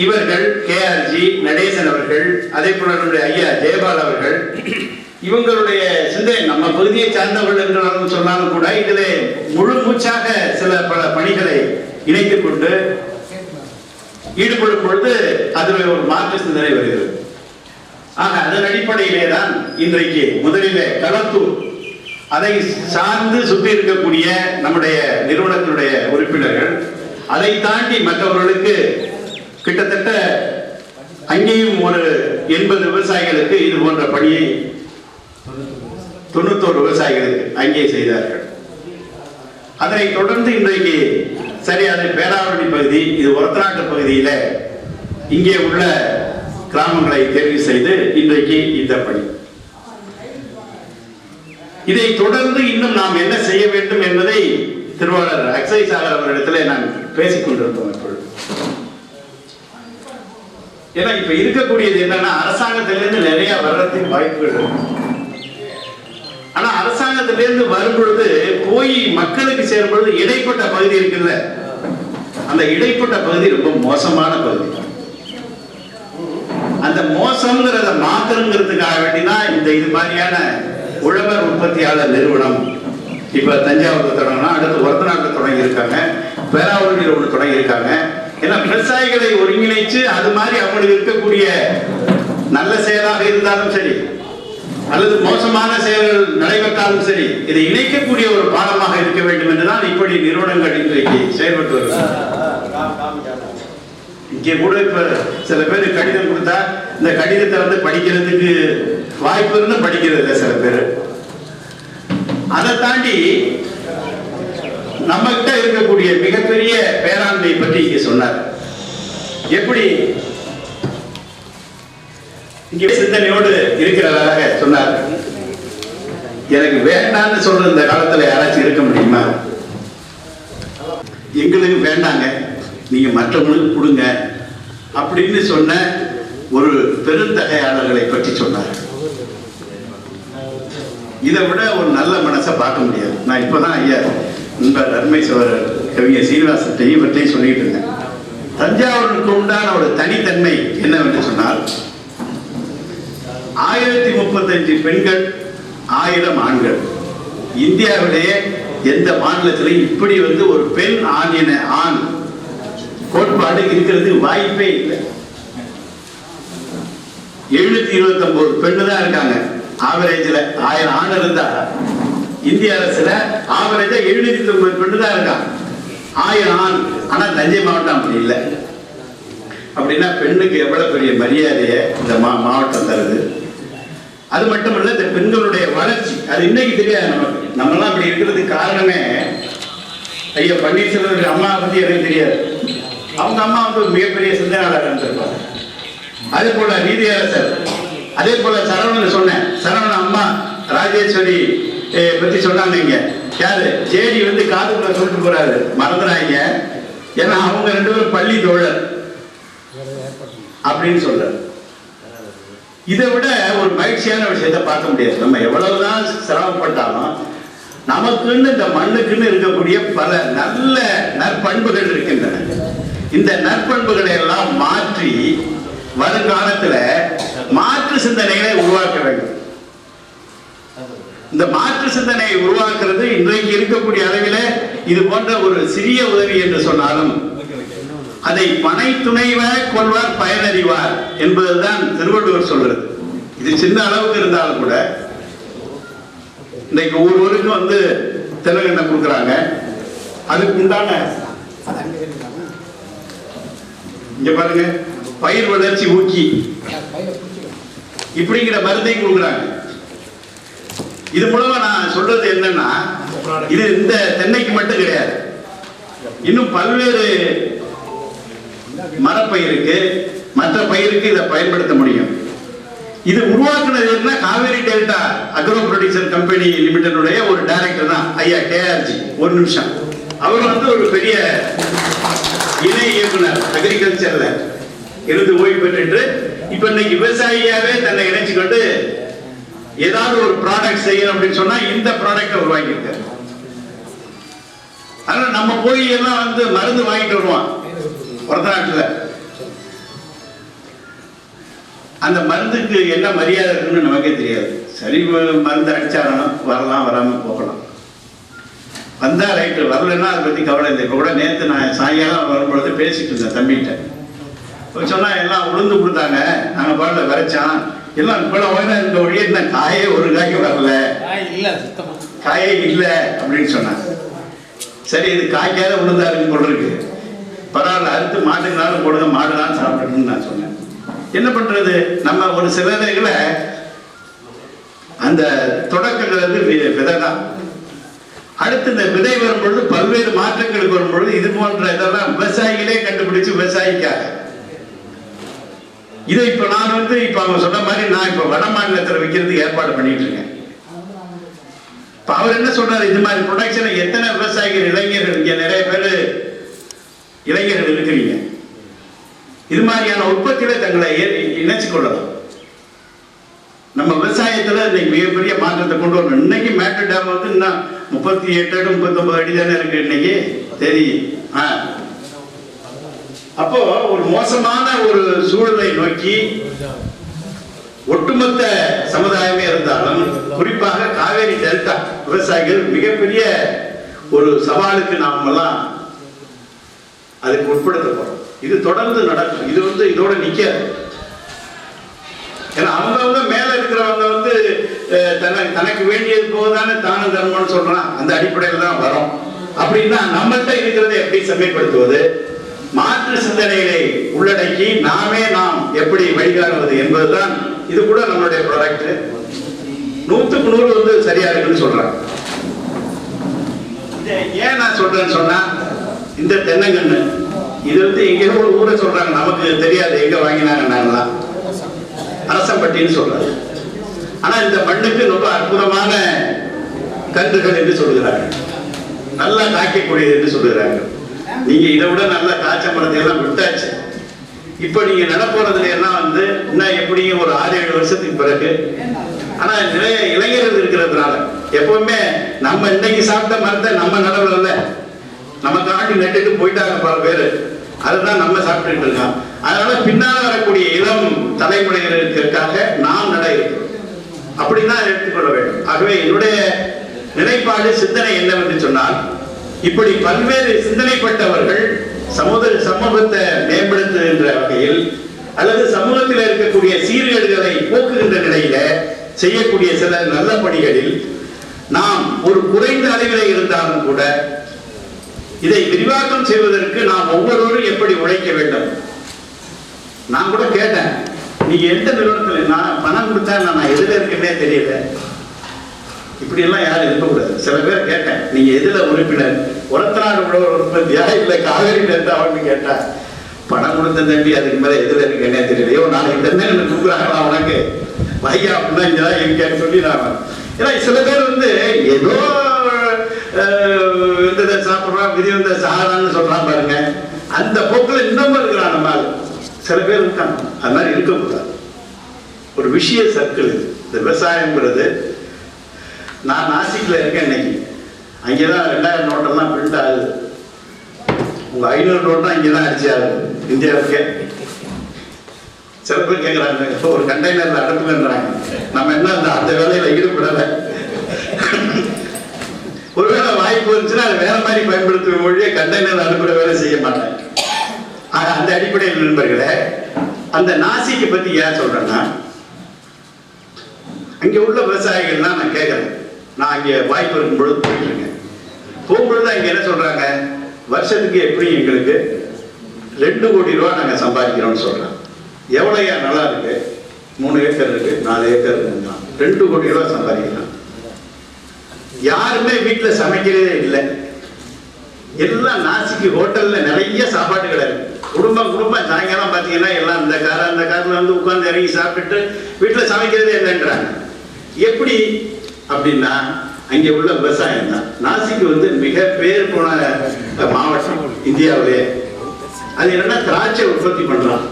இவர்கள் கேஆர்ஜி நடேசன் அவர்கள், அதே போல ஐயா ஜெயபால் அவர்கள், இவங்களுடைய சிந்தனை நம்ம பகுதியை சார்ந்தவர்கள் என்று சொன்னாலும் கூட இதிலே முழு மூச்சாக சில பல பணிகளை இணைத்துக் கொண்டு ஈடுபடும் பொழுது அதில் ஒரு மாற்று சிந்தனை வருகிறது. ஆக அதன் அடிப்படையிலே தான் இன்றைக்கு முதலிலே களத்தூர், அதை சார்ந்து சுற்றி இருக்கக்கூடிய நம்முடைய நிறுவனத்தினுடைய உறுப்பினர்கள், அதை தாண்டி மற்றவர்களுக்கு கிட்டத்தட்ட அங்கேயும் ஒரு 80 விவசாயிகளுக்கு இது போன்ற பணியை 91 விவசாயிகளுக்கு அங்கே செய்தார்கள். அதனை தொடர்ந்து இன்றைக்கு சரி, அது பேராவூரணி பகுதி, இது ஒரத்தநாட்டு பகுதியில இங்கே உள்ள கிராமங்களை தேர்வு செய்து இன்றைக்கு இந்த பணி. இதை தொடர்ந்து இன்னும் நாம் என்ன செய்ய வேண்டும் என்பதை திருவாளர் எக்ஸைஸ் ஆகர் அவர்களிடத்தில் நான் பேசிக் கொண்டிருந்தோம். இப்பொழுது ஏன்னா இப்ப இருக்கக்கூடியது என்னன்னா, அரசாங்கத்திலிருந்து நிறைய வர்றதுக்கு வாய்ப்புகள் இருக்கு. ஆனா அரசாங்கத்திலிருந்து வரும் பொழுது போய் மக்களுக்கு சேரும் பொழுது இடைப்பட்ட பகுதி இருக்குல்ல, அந்த இடைப்பட்ட பகுதி ரொம்ப மோசமான பகுதி. அந்த மோசம்ங்கிறத மாத்திரங்கிறதுக்காக வேண்டிதான் இந்த இது மாதிரியான உழவர் உற்பத்தியாளர் நிறுவனம் இப்ப தஞ்சாவூர்ல தொடங்கினா, அடுத்து ஒரத்தநாட்டில் தொடங்கி இருக்காங்க, பேராவூரில் ஒன்று தொடங்கி இருக்காங்க. ஏன்னா விவசாயிகளை ஒருங்கிணைச்சு அது மாதிரி அவங்களுக்கு இருக்கக்கூடிய நல்ல செயலாக இருந்தாலும் சரி அல்லது மோசமான செயல்கள் நடைபெற்றாலும் சரி, இதை இணைக்கக்கூடிய ஒரு பாடமாக இருக்க வேண்டும் என்றுதான் இப்படி நிறுவனங்கள் இன்றைக்கு செயல்பட்டு வருகிறது. இங்கே கூட இப்ப சில பேர் கடிதம் கொடுத்தா இந்த கடிதத்தை வந்து படிக்கிறதுக்கு வாய்ப்பு இருந்து படிக்கிறது இல்லை சில பேர். அதை தாண்டி நம்ம கிட்ட இருக்கக்கூடிய மிகப்பெரிய பேராண்மை பற்றி இங்க சொன்னார். எப்படி இங்கே சிந்தனையோடு இருக்கிறதாக சொன்னார். எனக்கு வேண்டான்னு சொல்ற இந்த காலத்துல யாராச்சும் இருக்க முடியுமா? எங்களுக்கு வேண்டாங்க, நீங்கள் மற்றவங்களுக்கு கொடுங்க அப்படின்னு சொன்ன ஒரு பெருந்தகையாளர்களை பற்றி சொன்னார். இதை விட ஒரு நல்ல மனசை பார்க்க முடியாது. நான் இப்போதான் ஐயா நண்பர் அருமை சோழர் கவிஞர் சீனிவாசத்தையும் இவற்றையும் சொல்லிட்டு இருந்தேன். தஞ்சாவூருக்கு உண்டான ஒரு தனித்தன்மை என்னவென்று சொன்னால் 1035 பெண்கள் 1000 ஆண்கள். இந்தியாவிலேயே எந்த மாநிலத்திலையும் இப்படி ஒரு பெண் ஆண் கோட்பாடு இருக்கிறது வாய்ப்பே இல்லை. 729 பெண்ணு தான் இருக்காங்க. ஆவரேஜ்ல 1000 ஆண் இருந்தா இந்திய அரசுல ஆவரேஜா 709 பெண்ணு தான் இருக்காங்க. 1000 ஆண். ஆனா தஞ்சை மாவட்டம் அப்படி இல்லை. அப்படின்னா பெண்ணுக்கு எவ்வளவு பெரிய மரியாதையை இந்த மாவட்டம் தருது. அது மட்டும் இல்ல, இந்த பெண்களுடைய வளர்ச்சி அது இன்னைக்கு தெரியாது நமக்கு. நம்மளாம் அப்படி இருக்கிறதுக்கு காரணமே ஐயா பன்னீர்செல்வம் அம்மா பத்தி எனக்கு தெரியாது. அவங்க அம்மா மிகப்பெரிய சிந்தனையாளர் இருந்திருப்பாங்க. அதே போல நீதியரசர், அதே போல சரவணன் சொன்னேன். சரவணன் அம்மா ராஜேஸ்வரி பத்தி சொன்னாங்க. இங்க யாரு ஜேடி காதுக்குள்ள சொல்லிட்டு போறாரு, மறந்துறாங்க. ஏன்னா அவங்க 2 பேரும் பள்ளி தோழர் அப்படின்னு சொல்றாரு. இதை விட ஒரு மகிழ்ச்சியான விஷயத்தை பார்க்க முடியாது. நம்ம எவ்வளவுதான் சிரமப்பட்டாலும் நமக்குன்னு இந்த மண்ணுக்குன்னு இருக்கக்கூடிய பல நல்ல நற்பண்புகள் இருக்கின்றன. இந்த நற்பண்புகளை எல்லாம் மாற்றி வருங்காலத்துல மாற்று சிந்தனைகளை உருவாக்க வேண்டும். இந்த மாற்று சிந்தனையை உருவாக்குறது இன்றைக்கு இருக்கக்கூடிய அளவில் இது போன்ற ஒரு சிறிய உதவி என்று சொன்னாலும் அதை பனை துணைவார் கொள்வார் பயனறிவார் என்பதுதான் திருவள்ளுவர் சொல்றது. இது சின்ன அளவுக்கு இருந்தாலும் கூட இன்னைக்கு ஒவ்வொருவருக்கும் தெலுங்கெண்ணெய் கொடுக்குறாங்க. அதுக்கு உண்டான இங்க பாருங்க பயிர் வளர்ச்சி ஊக்கி இப்படிங்கிற மருந்தையும் கொடுக்குறாங்க. இது மூலமா நான் சொல்றது என்னன்னா, இது இந்த தென்னைக்கு மட்டும் கிடையாது, இன்னும் பல்வேறு மரப்பயிருக்கு மற்ற பயிருக்கு இதை பயன்படுத்த முடியும். இது உருவாக்குனது என்ன, Kaveri delta agro producer company லிமிடெடுடைய ஒரு டைரக்டர் தான் ஐயா கேஆர்ஜி. ஒரு நிமிஷம். அவர் ஒரு பெரிய இணை இயக்குனர் அக்ரிகல்ச்சர்ல இருந்து ஓய்வு பெற்று இப்ப இன்னைக்கு விவசாயியாவே தன்னை இணைச்சுக்கொண்டு ஏதாவது ஒரு ப்ராடக்ட் செய்யணும் அப்படின்னு சொன்னா இந்த ப்ராடக்ட் உருவாக்கி இருக்காரு. அதனால நம்ம போய் எல்லாம் மருந்து வாங்கிட்டு வருவோம் ஒருத்தநாட்டுல. அந்த மருந்துக்கு என்ன மரியாதை இருக்குன்னு நமக்கே தெரியாது. சரி மருந்து அடிச்சாலும் வரலாம், வராம போகலாம். வந்தா ரைட்டு, வரலன்னா அதை பத்தி கவலை இல்லை. இப்போ கூட நேற்று நான் சாயங்காலம் வரும்பொழுது பேசிட்டு இருந்தேன் தம்பிகிட்ட. சொன்னா எல்லாம் உளுந்து கொடுத்தாங்க, நாங்க பாடல வரைச்சான் எல்லாம் இப்ப இருக்க ஒழிய இந்த காயே ஒரு காய்க்கு வரல, காயே இல்லை அப்படின்னு சொன்னாங்க. சரி இது காய்க்காத உளுந்தா இருக்கு போல இருக்கு, பரவாயில்ல அறுத்து மாட்டுக்குனாலும் போடுங்க, மாடுதான் சாப்பிடணும்னு நான் சொன்னேன். என்ன பண்றது, நம்ம ஒரு சிலதைகளை அந்த தொடக்கங்கள் விதை தான். அடுத்து இந்த விதை வரும்பொழுது பல்வேறு மாற்றங்களுக்கு வரும்பொழுது இது போன்ற இதெல்லாம் விவசாயிகளே கண்டுபிடிச்சு விவசாயிக்காக இதை இப்ப நான் இப்ப அவங்க சொன்ன மாதிரி நான் இப்ப வட மாநிலத்தில் வைக்கிறதுக்கு ஏற்பாடு பண்ணிட்டு இருக்கேன். இப்ப அவர் என்ன சொல்றாரு, இது மாதிரி ப்ரொடக்ஷனை எத்தனை விவசாயிகள் இளைஞர்கள் இங்க நிறைய பேர் இளைஞர்கள் இருக்கிறீங்க, இது மாதிரியான உற்பத்தியில தங்களை இணைச்சு கொள்ளலாம். நம்ம விவசாயத்துல இன்னைக்கு மிகப்பெரிய மாற்றத்தை கொண்டு வரணும். இன்னைக்கு மேட்டர் டேம் இன்னும் 38 அடி 39 அடி தானே இருக்கு இன்னைக்கு தெரியும். அப்போ ஒரு மோசமான ஒரு சூழலை நோக்கி ஒட்டுமொத்த சமுதாயமே இருந்தாலும் குறிப்பாக காவேரி டெல்டா விவசாயிகள் மிகப்பெரிய ஒரு சவாலுக்கு நாம் எல்லாம் அதுக்கு உட்படுத்த போறோம். இது தொடர்ந்து நடக்கும். இது இதோட நிக்காது. ஏன்னா அவங்க மேல இருக்கிறவங்க தனக்கு வேண்டியது போதானே தான தர்மம்னு சொல்றான். அந்த அடிப்படையில் தான் வரும். அப்படின்னா நம்மள்கிட்ட இருக்கிறதை எப்படி செம்மைப்படுத்துவது, மாற்று சிந்தனைகளை உள்ளடக்கி நாம் எப்படி வழிகாணுவது என்பதுதான். இது கூட நம்மளுடைய ப்ராடக்ட் 100க்கு 100 சரியா இருக்குன்னு சொல்றாங்க. ஏன் நான் சொல்றேன்னு சொன்னா, இந்த தென்னங்கண்ணு இது எங்கேயோ ஒரு ஊரை சொல்றாங்க, நமக்கு தெரியாது எங்க வாங்கினாங்கன்னா அரசம்பட்டின்னு சொல்றாங்க. ஆனா இந்த மண்ணுக்கு ரொம்ப அற்புதமான கன்றுகள் என்று சொல்கிறார்கள், நல்லா காய்க்கக்கூடியது என்று சொல்கிறார்கள். நீங்க இதை விட நல்ல காய்ச்ச மரத்தை எல்லாம் விட்டாச்சு. இப்ப நீங்க நடப்போறதுல எல்லாம் வந்து இன்னும் எப்படியும் ஒரு 6-7 வருஷத்துக்கு பிறகு. ஆனா நிறைய இளைஞர்கள் இருக்கிறதுனால எப்பவுமே நம்ம இன்னைக்கு சாப்பிட்ட மரத்தை நம்ம நடவுல நம்ம காட்டி நட்டுட்டு போயிட்டாங்க பல பேரு, அதுதான் நம்ம சாப்பிட்டுட்டு இருக்கோம். அதனால பின்னால வரக்கூடிய இளம் தலைமுறையினருக்காக நாம் நட இருக்கிறோம். அப்படிதான் எடுத்துக்கொள்ள வேண்டும். ஆகவே என்னுடைய நிலைப்பாடு சிந்தனை என்னவென்று சொன்னால், இப்படி பல்வேறு சிந்தனைப்பட்டவர்கள் சமூகத்தை மேம்படுத்துகின்ற வகையில் அல்லது சமூகத்தில் இருக்கக்கூடிய சீர்கேடுகளை போக்குகின்ற நிலையில செய்யக்கூடிய சில நல்ல பணிகளில் நாம் ஒரு குறைந்த அளவில் இருந்தாலும் கூட இதை விரிவாக்கம் செய்வதற்கு நாம் ஒவ்வொருவரும் எப்படி உழைக்க வேண்டும். நான் கூட கேட்டேன், நீங்க எந்த நிறுவனத்தில் நான் பணம் கொடுத்தா நான் எதுல இருக்குன்னே தெரியல, இப்படி எல்லாம் யாரும் இருக்கக்கூடாது. சில பேர் கேட்டேன், நீங்க எதுல உறுப்பினர், ஒரத்தநாடு உற்பத்தியா இல்ல காவேரி நேர்த்தாவன்னு கேட்டா, பணம் கொடுத்த தம்பி அதுக்கு மேல எதுல இருக்குன்னே தெரியலையோ, நாளைக்கு தந்தே எனக்கு கொடுக்குறாங்களா உனக்கு வையா அப்படின்னா இங்கதான் இருக்கேன்னு சொல்லி நான். ஏன்னா சில பேர் வந்து ஏதோ சாப்பிடுறான் விதி வந்த சாரான்னு சொல்றான் பாருங்க, அந்த போக்கில் இன்னமும் இருக்கிறான் நம்ம. சில பேர் இருக்காங்க, அது மாதிரி இருக்கக்கூடாது. ஒரு விஷய சர்க்கிள் இந்த விவசாயம்ங்கிறது. நான் நாசிக்ல இருக்கேன் இன்னைக்கு, அங்கேதான் 2000 நோட்டெல்லாம் பிரிண்ட் ஆகுது. உங்க 500 நோட்டும் அங்கேதான் அடிச்சு ஆகுது இந்தியாவுக்கே. சில பேர் கேட்கிறாங்க, ஒரு கண்டெய்னர்ல அனுப்புங்கன்றாங்க. நம்ம என்ன அந்த வேலையில ஈடுபடலை. ஒருவேளை வாய்ப்பு இருந்துச்சுன்னா அது வேற மாதிரி பயன்படுத்தும் மொழியை கண்டெய்னர் அனுப்புற வேலை செய்ய மாட்டேன். அந்த அடிப்படையில் நண்பர்களே, அந்த நாசிக்கு பத்தி ஏன் சொல்றேன்னா, அங்க உள்ள விவசாயிகள்லாம் நான் கேட்கறேன். நான் அங்க வாய்ப்பு இருக்கும் பொழுது போயிட்டு இருக்கேன். போகும்பொழுது அங்க என்ன சொல்றாங்க, வருஷத்துக்கு எப்படி எங்களுக்கு 2 கோடி ரூபாய் நாங்க சம்பாதிக்கிறோம்னு சொல்றேன். எவ்வளவு நல்லா இருக்கு, 3 ஏக்கர் இருக்கு, 4 ஏக்கர் இருக்கு, 2 கோடி ரூபாய் சம்பாதிக்கலாம். யாருமே வீட்டுல சமைக்கிறதே இல்லை. எல்லாம் நாசிக்கு ஹோட்டல்ல நிறைய சாப்பாட்டு கடை, குடும்பம் சாயங்காலம் பாத்தீங்கன்னா எல்லாம் இந்த கார்ல வந்து உட்கார்ந்து இறங்கி சாப்பிட்டுட்டு வீட்டுல சமைக்கிறதே இல்லைன்றாங்க. எப்படி அப்படின்னா, அங்கே உள்ள விவசாயம் தான். நாசிக்கு வந்து மிக பேர் போன மாவட்டம் இந்தியாவிலே. அது என்னன்னா திராட்சை உற்பத்தி பண்றான்.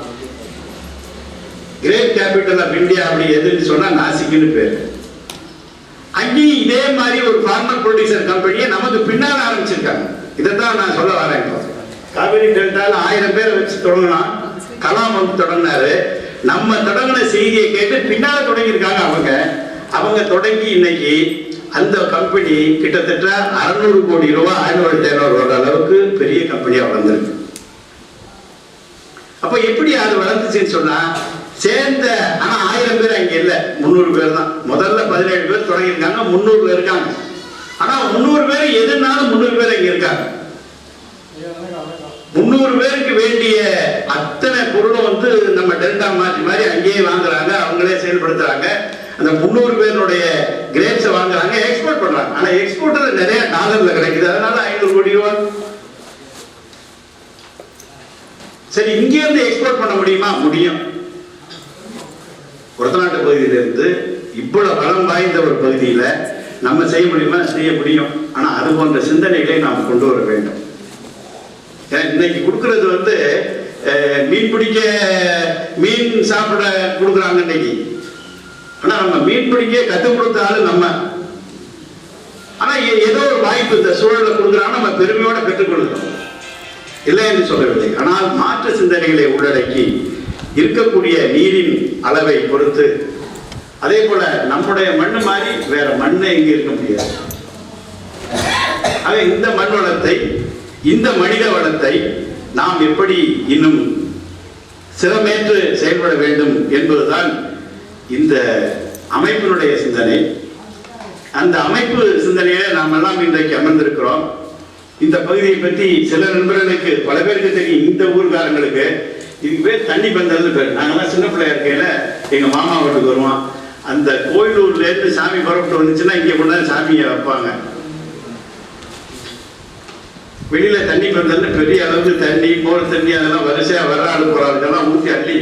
கிரேட் கேபிட்டல் ஆஃப் இந்தியா அப்படி எதுன்னு சொன்னா நாசிக்குன்னு பேரு. அங்கேயும் இதே மாதிரி ஒரு ஃபார்மர் ப்ரொடியூசர் கம்பெனியை நமக்கு பின்னால் ஆரம்பிச்சிருக்காங்க. இதைத்தான் நான் சொல்ல வரேன். காவிரி டெல்டால 1000 பேரை வச்சு தொடங்கினா, கலாம் வந்து தொடங்கினாரு. நம்ம தொடங்கின செய்தியை கேட்டு பின்னால தொடங்கியிருக்காங்க அவங்க தொடங்கி இன்னைக்கு அந்த கம்பெனி கிட்டத்தட்ட 600 கோடி ரூபாய் ஆனுவல் டர்னோவர் அளவுக்கு பெரிய கம்பெனியா வளர்ந்துருக்கு. அப்ப எப்படி அது வளர்ந்துச்சுன்னு சொன்னா, சேர்ந்த ஆனா 1000 பேர் அங்க இல்ல, 300 பேர் தான். முதல்ல 17 பேர் தொடங்கியிருக்காங்க, 300ல இருக்காங்க. ஆனா 300 பேர் எதுனாலும் 300 பேர் இங்க இருக்காங்க. 300 பேருக்கு வேண்டிய அத்தனை பொருளும் வந்து நம்ம டெல்டா மாதிரி அங்கேயே வாங்குறாங்க, அவங்களே செயல்படுத்துறாங்க. அந்த 300 பேருடைய கிரேப்ஸை வாங்குறாங்க, எக்ஸ்போர்ட் பண்றாங்க. ஆனா எக்ஸ்போர்ட்ல நிறைய டாலர்ல கிடைக்குது, அதனால 500 கோடி ரூபாய். சரி, இங்க இருந்து எக்ஸ்போர்ட் பண்ண முடியுமா? முடியும். ஒரத்தநாட்டு பகுதியிலிருந்து இவ்வளவு பலம் வாய்ந்த ஒரு பகுதியில நம்ம செய்ய முடியுமா? செய்ய முடியும். ஆனா அது போன்ற சிந்தனைகளை நாம் கொண்டு வர வேண்டும். இன்னைக்கு கொடுக்கறது வந்து மீன் பிடிக்க மீன் சாப்பிட கொடுக்குறாங்க இன்னைக்கு. ஆனா நம்ம மீன் பிடிக்க கற்றுக் கொடுத்த ஆளு நம்ம. ஆனா ஏதோ ஒரு வாய்ப்பு இந்த சூழலை கொடுக்குறாங்க, நம்ம பெருமையோட பெற்றுக்கொள்கிறோம், இல்லை என்று சொல்லவில்லை. ஆனால் மாற்று சிந்தனைகளை உள்ளடக்கி இருக்கக்கூடிய நீரின் அளவை பொறுத்து, அதே போல நம்முடைய மண்ணு மாதிரி வேற மண்ணை இங்க இருக்க முடியாது. ஆக இந்த மண் வளத்தை, இந்த மனித வளத்தை நாம் எப்படி இன்னும் சிறமேற்று செயல்பட வேண்டும் என்பதுதான் இந்த அமைப்பினுடைய சிந்தனை. அந்த அமைப்பு சிந்தனையில நாம் எல்லாம் இன்றைக்கு அமர்ந்திருக்கிறோம். இந்த பகுதியை பற்றி சில நண்பர்களுக்கு, பல பேருக்கு தெரியும். இந்த ஊர்காரங்களுக்கு இதுக்கு பேர் தண்ணி பந்தல்னு பேர். நாங்கெல்லாம் சின்ன பிள்ளையா இருக்கையில எங்க மாமா வீட்டுக்கு வருவோம். அந்த கோயிலூர்ல இருந்து சாமி புறப்பட்டு வந்துச்சுன்னா இங்க கொண்டாந்து சாமியை வைப்பாங்க. வெளியில தண்ணி பந்தல்னு பெரிய அளவுக்கு தண்ணி, மோர் தண்ணி, அதெல்லாம் வரிசையா வர ஆளு போறாளுக்கெல்லாம் ஊற்றி அள்ளி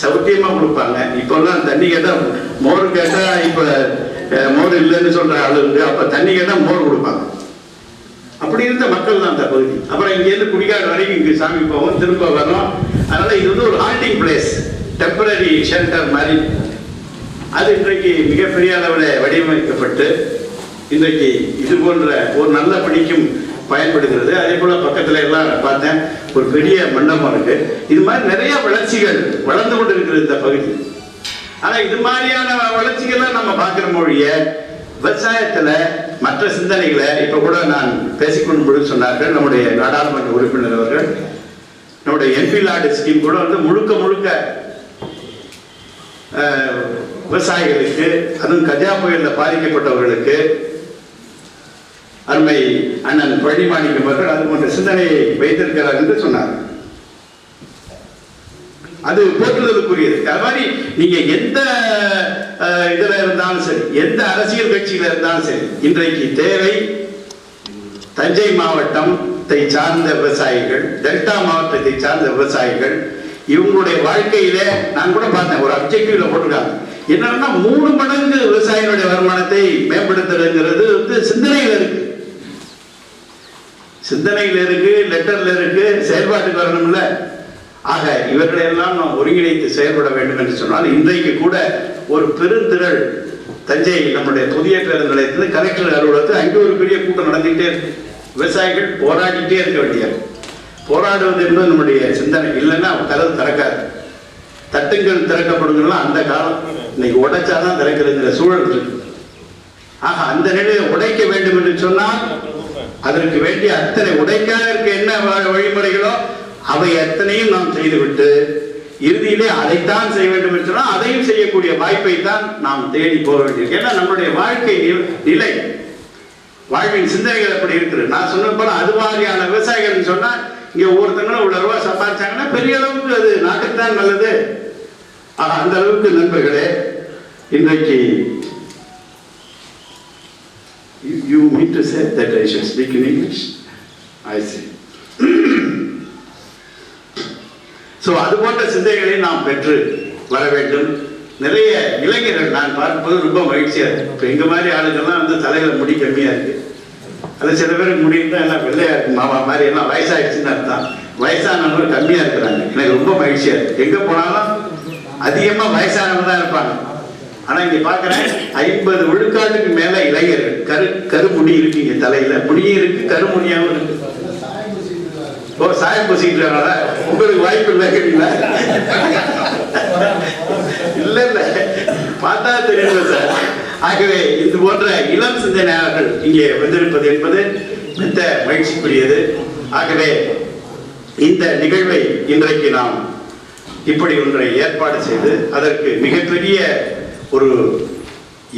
சௌத்தியமா கொடுப்பாங்க. இப்பெல்லாம் தண்ணி கேட்டா, மோர் கேட்டா இப்ப மோர் இல்லைன்னு சொல்ற ஆளு இருக்கு. அப்ப தண்ணி கேட்டா மோர் கொடுப்பாங்க. அப்படி இருந்த மக்கள் தான் அந்த பகுதி. அப்புறம் இங்கேருந்து குடிக்காடு வரைக்கும் இங்கே சாமி போவோம், திரும்ப வரோம். அதனால இது வந்து ஒரு ஹால்டிங் பிளேஸ், டெம்பரரி ஷெல்டர் மாதிரி. அது இன்றைக்கு மிகப்பெரிய அளவில் வடிவமைக்கப்பட்டு இன்றைக்கு இது போன்ற ஒரு நல்ல பணிக்கும் பயன்படுகிறது. அதே போல பக்கத்துல எல்லாம் பார்த்தேன், ஒரு பெரிய மண்டபம் இருக்கு. இது மாதிரி நிறைய வளர்ச்சிகள் வளர்ந்து கொண்டு இருக்கிறது இந்த பகுதி. ஆனா இது மாதிரியான வளர்ச்சிகள்லாம் நம்ம பார்க்கிற மொழிய விவசாயத்துல மற்ற சிந்தனைகளை இப்ப கூட நான் பேசிக்கொண்டு சொன்னார்கள் நம்முடைய நாடாளுமன்ற உறுப்பினர் அவர்கள். நம்முடைய என்பி லாடு ஸ்கீம் கூட வந்து முழுக்க முழுக்க விவசாயிகளுக்கு, அதுவும் கஜா புயல்ல பாதிக்கப்பட்டவர்களுக்கு அருமை அண்ணன் பழனிமாணிக்கம் அவர்கள் அது போன்ற சிந்தனையை வைத்திருக்கிறார் என்று சொன்னார். அது போற்றுதலுக்குரியது. அது மாதிரி நீங்க எந்த இதுல இருந்தாலும் சரி, எந்த அரசியல் கட்சியில இருந்தாலும் சரி, இன்றைக்கு தேவை தஞ்சை மாவட்டத்தை சார்ந்த விவசாயிகள், டெல்டா மாவட்டத்தை சார்ந்த விவசாயிகள், இவங்களுடைய வாழ்க்கையில நான் கூட பார்த்தேன், ஒரு அப்ஜெக்டிவ்ல போட்டிருக்காங்க என்னன்னா 3 மடங்கு விவசாயிகளுடைய வருமானத்தை மேம்படுத்துறதுங்கிறது வந்து சிந்தனையில இருக்கு, சிந்தனையில இருக்கு, லெட்டர்ல இருக்கு, செயல்பாட்டுக்கு வரணும்ல. ஆக இவர்களை எல்லாம் நாம் ஒருங்கிணைத்து செயல்பட வேண்டும் என்று சொன்னால் இன்றைக்கு கூட ஒரு பெருந்திரள் தஞ்சை நம்முடைய புதிய பேருந்து நிலையத்தில் கலெக்டர் அலுவலகத்தில் அங்கே ஒரு பெரிய கூட்டம் நடந்துகிட்டே இருக்கு. விவசாயிகள் போராடிட்டே இருக்க வேண்டியது. போராடுவது என்பது நம்முடைய சிந்தனை. இல்லைன்னா கதவு திறக்காது. தட்டுங்கள் திறக்கப்படுங்கலாம் அந்த காலம். இன்னைக்கு உடைச்சாதான் திறக்கிறதுங்கிற சூழல் இருக்கு. ஆக அந்த நிலையை உடைக்க வேண்டும் என்று சொன்னால் அதற்கு வேண்டிய அத்தனை உடைக்காதற்கு என்ன வழிமுறைகளோ அவை அத்தனையும் நாம் செய்துவிட்டு இறுதியிலே அதைத்தான் செய்ய வேண்டும் என்று சொன்னால் அதையும் செய்யக்கூடிய வாய்ப்பை தான் நாம் தேடி போக வேண்டியிருக்கு. ஏன்னா நம்முடைய வாழ்க்கை நிலை, வாழ்வின் சிந்தனைகள் எப்படி இருக்குது. நான் சொன்ன போல அது மாதிரியான விவசாயிகள் சொன்னா இங்க ஒவ்வொருத்தங்களும் இவ்வளவு ரூபாய் சம்பாதிச்சாங்கன்னா பெரிய அளவுக்கு அது நாட்டுக்கு தான் நல்லது. அந்த அளவுக்கு நண்பர்களே, இன்றைக்கு you mean to say that I should speak in English? I see. So அது போன்ற சிந்தைகளை நாம் பெற்று வர வேண்டும். நிறைய இளைஞர்கள் நான் பார்ப்பது ரொம்ப மகிழ்ச்சியா இருக்கு. இப்போ எங்க மாதிரி ஆளுங்கள்லாம் வந்து தலையில முடி கம்மியா இருக்கு. அது சில பேருக்கு முடி இருந்தா எல்லாம் வெள்ளையா இருக்கு, மாமா மாதிரி எல்லாம் வயசாயிடுச்சுன்னு அர்த்தம். வயசானவங்க கம்மியா இருக்கிறாங்க. எனக்கு ரொம்ப மகிழ்ச்சியா இருக்கு. எங்க போனாலும் அதிகமா வயசானவங்க தான் இருப்பாங்க. ஆனா இங்க பாக்குறேன் 50 விழுக்காட்டுக்கு மேல இளைஞர்கள் கருமுடி இருக்கு. இங்க தலையில முடியும் இருக்கு, கருமுடியாவும் இருக்கு. ஓ, சாயம் பூசிக்கிட்டு உங்களுக்கு வாய்ப்பு இல்லை கேட்டீங்களா? இல்ல இல்ல, பார்த்தா தெரியல சார். ஆகவே இது போன்ற இளம் சிந்தனையாளர்கள் இங்கே வந்திருப்பது என்பது மிக மகிழ்ச்சிக்குரியது. ஆகவே இந்த நிகழ்வை இன்றைக்கு நாம் இப்படி ஒன்றை ஏற்பாடு செய்து அதற்கு மிகப்பெரிய ஒரு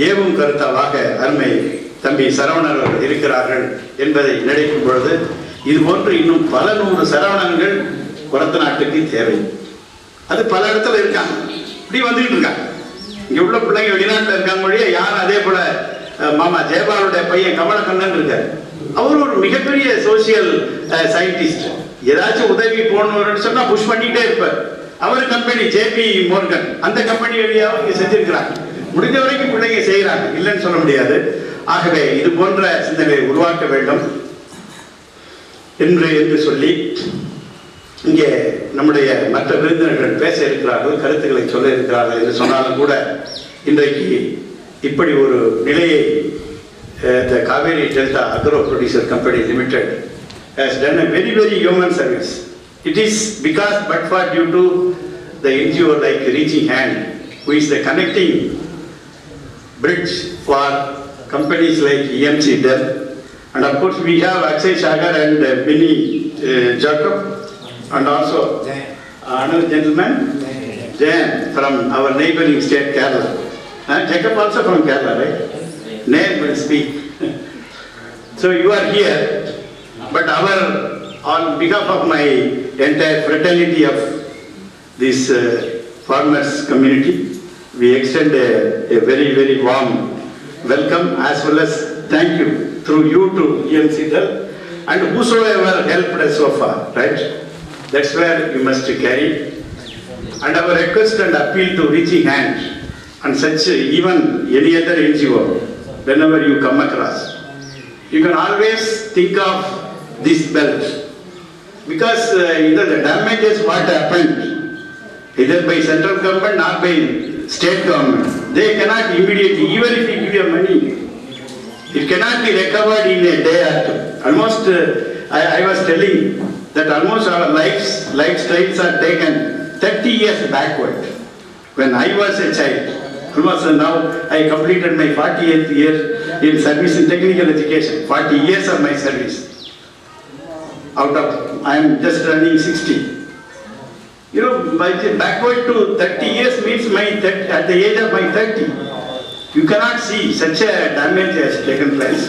ஏவும் கருத்தாவாக அருமை தம்பி சரவணர் அவர்கள் இருக்கிறார்கள் என்பதை நினைக்கும் பொழுது இது போன்று இன்னும் பல 100 சரவணங்கள் ஒரத்தநாட்டுக்கு தேவை. அது பல இடத்துல இருக்காங்க, இப்படி வந்துட்டு இருக்காங்க. இங்க உள்ள பிள்ளைங்க வெளிநாட்டில் இருக்காங்க மொழியே யாரும். அதே போல மாமா ஜெயபாலுடைய பையன் கமலக்கண்ணன் இருக்காரு. அவர் ஒரு மிகப்பெரிய சோசியல் சயின்டிஸ்ட். ஏதாச்சும் உதவி போகணும்னு சொன்னா புஷ் பண்ணிட்டே இருப்பார். அவர் கம்பெனி ஜேபி மோர்கன், அந்த கம்பெனி வழியாகவும் இங்க செஞ்சிருக்கிறாங்க. முடிஞ்ச வரைக்கும் பிள்ளைங்க செய்யறாங்க, இல்லைன்னு சொல்ல முடியாது. ஆகவே இது போன்ற சிந்தனையை உருவாக்க வேண்டும் என்று சொல்லி இங்கே நம்முடைய மற்ற விருந்தினர்கள் பேச இருக்கிறார்கள், கருத்துக்களை சொல்ல இருக்கிறார்கள் என்று சொன்னாலும் கூட இன்றைக்கு இப்படி ஒரு நிலையை Kaveri delta agro producer company limited has done a very human service. It is because but for due to the NGO like Reaching Hand, who is the connecting bridge for companies like EMC Dell, and of course we have Akshay Sagar and Vinny Jacob, and also another gentleman Jayan from our neighboring state Kerala. Jacob also from Kerala, right? Name will speak. So you are here, but on behalf of my entire fraternity of this farmers community, we extend a very warm welcome as well as thank you through you to EMC Dell and whosoever helped us so far, right? That's where you must carry. And our request and appeal to Reaching Hand and such even any other NGO, whenever you come across, you can always think of this belt. Because either the damages what happened, either by central government or by state government, they cannot immediately, even if you give your money, it cannot be recovered in a day or two. Almost, I was telling that almost our lifestyles are taken 30 years backward. When I was a child, almost now I completed my 40th year in service in technical education, 40 years of my service. Out of, I am just turning 60. You know, backward to 30 years means at the age of my 30. You cannot see such a damage has taken place.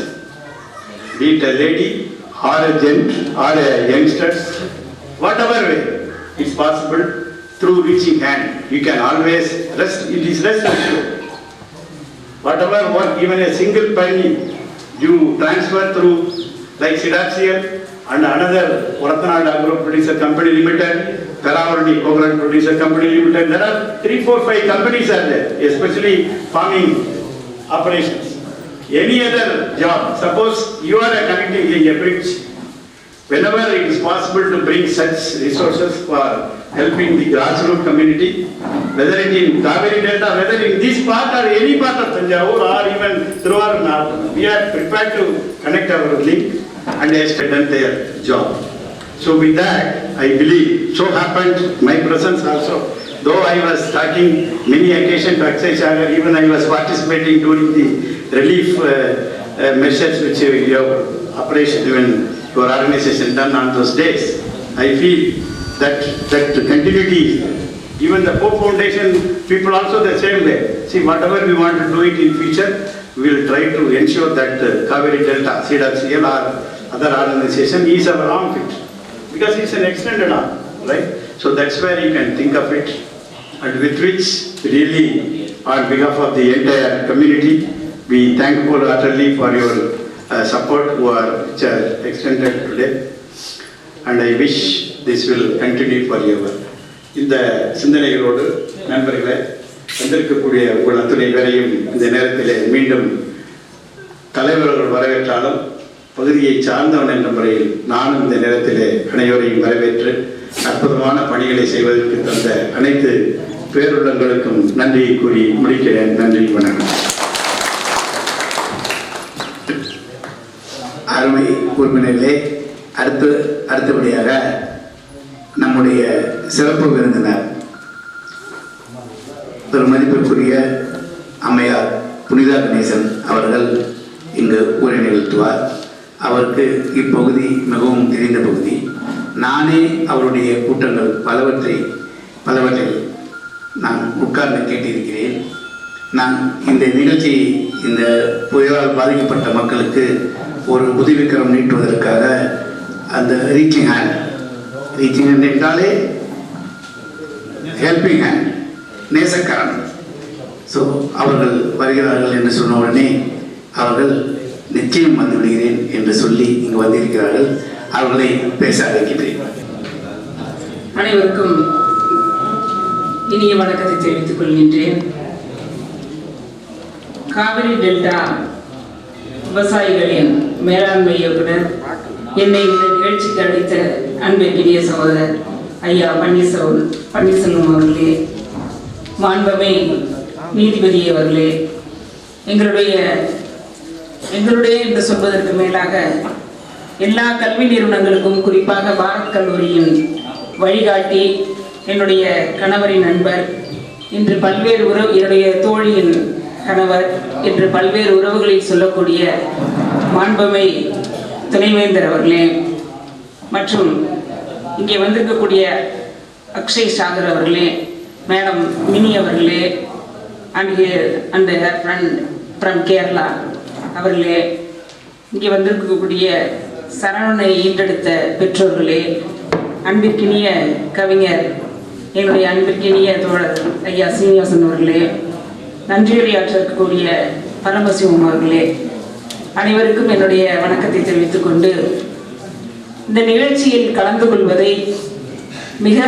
Be it a lady or a gent or a youngster, whatever way it's possible, through reaching hand, you can always rest, it is rest assured. Whatever work, even a single penny, you transfer through, like Sidapsial and another Orathanadu Agro Producer Company Limited, Karavarni Coconut Producer Company Limited. There are 3, 4, 5 companies are there, especially farming operations. Any other job, suppose you are connecting a bridge, whenever it is possible to bring such resources for helping the grassroots community, whether it in Kaveri Delta, whether in this part or any part of Tanjavur or even through our north, we are prepared to connect our link and has done their job. So with that, I believe, so happened my presence also. Though I was talking many occasions to Akshay Sagar, even I was participating during the relief measures which your operation, even your organization done on those days. I feel that continuity, even the Pope Foundation people also the same way. See, whatever we want to do it in future, we will try to ensure that Kaveri Delta, CWCL or other organization is our arm fit. Because it's an extended arm, right? So that's where you can think of it, and with which really on behalf of the entire community, we thankful utterly for your support which are extended today, and I wish this will continue forever. இந்த சிந்தனைகளோடு நண்பர்களே, வந்திருக்கக்கூடிய உங்கள் அத்துணை பேரையும் இந்த நேரத்தில் மீண்டும் தலைவர்கள் வரவேற்றாலும் பகுதியை சார்ந்தவன் என்ற முறையில் நானும் இந்த நேரத்தில் அனைவரையும் வரவேற்று அற்புதமான பணிகளை செய்வதற்கு தந்த அனைத்து பேருள்ளங்களுக்கும் நன்றி கூறி முடிக்கிறேன். நன்றி, வணக்கம். அருமை உறுப்பினர்களே, அடுத்தபடியாக நம்முடைய சிறப்பு விருந்தினர் பெருமதிப்பிற்குரிய அம்மையார் புனிதா கணேசன் அவர்கள் இங்கு உரை நிகழ்த்துவார். அவருக்கு இப்பகுதி மிகவும் தெரிந்த பகுதி. நானே அவருடைய கூட்டங்கள் பலவற்றில் நான் உட்கார்ந்து கேட்டிருக்கிறேன். நான் இந்த நிகழ்ச்சி, இந்த புயலால் பாதிக்கப்பட்ட மக்களுக்கு ஒரு உதவிக்கரம் நீட்டுவதற்காக அந்த ரீச்சிங் ஹேண்ட் என்றாலே ஹெல்பிங் ஹேண்ட், நேசக்கரம். ஸோ அவர்கள் வருகிறார்கள் என்று சொன்ன உடனே அவர்கள் நிச்சயம் வந்து விடுகிறேன் என்று சொல்லி இங்கு வந்திருக்கிறார்கள். அவர்களை பேச அழைக்கிறேன். அனைவருக்கும் இனிய வணக்கத்தை தெரிவித்துக் கொள்கின்றேன். காவிரி டெல்டா விவசாயிகளின் மேலாண்மை இயக்குனர், என்னை இந்த நிகழ்ச்சிக்கு அழைத்த அன்பிற்கினிய சகோதரர் ஐயா பன்னீர்செல்வம் அவர்களே, மாண்புமை நீதிபதி அவர்களே, எங்களுடைய என்று சொல்வதற்கு மேலாக எல்லா கல்வி நிறுவனங்களுக்கும், குறிப்பாக பாரத் கல்லூரியின் வழிகாட்டி, என்னுடைய கணவரின் நண்பர், இன்று பல்வேறு என்னுடைய தோழியின் கணவர், இன்று பல்வேறு உறவுகளில் சொல்லக்கூடிய மாண்புமை துணைவேந்தர் அவர்களே, மற்றும் இங்கே வந்திருக்கக்கூடிய அக்ஷய் சாகர் அவர்களே, மேடம் மினி அவர்களே, அண்ட் ஃப்ரெண்ட் ஃப்ரம் கேரளா அவர்களே, இங்கே வந்திருக்கக்கூடிய சரவணனை ஈன்றெடுத்த பெற்றோர்களே, அன்பிற்கினிய கவிஞர், என்னுடைய அன்பிற்கினிய தோழர் ஐயா சீனிவாசன் அவர்களே, நன்றியுரையாற்றக்கூடிய பரமசிவம் அவர்களே, அனைவருக்கும் என்னுடைய வணக்கத்தை தெரிவித்துக் கொண்டு இந்த நிகழ்ச்சியில் கலந்து கொள்வதை மிக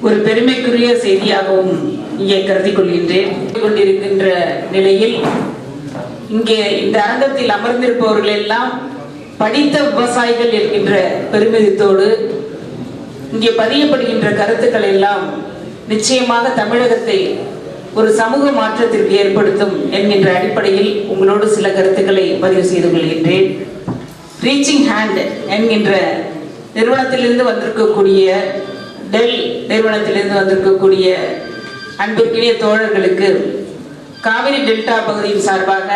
ஒரு பெருமைக்குரிய செய்தியாகவும் இங்கே கருதி கொள்கின்றேன். கொண்டிருக்கின்ற நிலையில் இங்கே இந்த அரங்கத்தில் அமர்ந்திருப்பவர்கள் எல்லாம் படித்த விவசாயிகள் என்கின்ற பெருமிதத்தோடு இங்கே பதியப்படுகின்ற கருத்துக்கள் எல்லாம் நிச்சயமாக தமிழகத்தை ஒரு சமூக மாற்றத்திற்கு ஏற்படுத்தும் என்கின்ற அடிப்படையில் உங்களோடு சில கருத்துக்களை பதிவு செய்து கொள்கின்றேன். ரீச்சிங் ஹேண்ட் என்கின்ற நிறுவனத்திலிருந்து வந்திருக்கக்கூடிய டெல் நிறுவனத்திலிருந்து வந்திருக்கக்கூடிய அன்பிற்கினிய தோழர்களுக்கு காவிரி டெல்டா பகுதியின் சார்பாக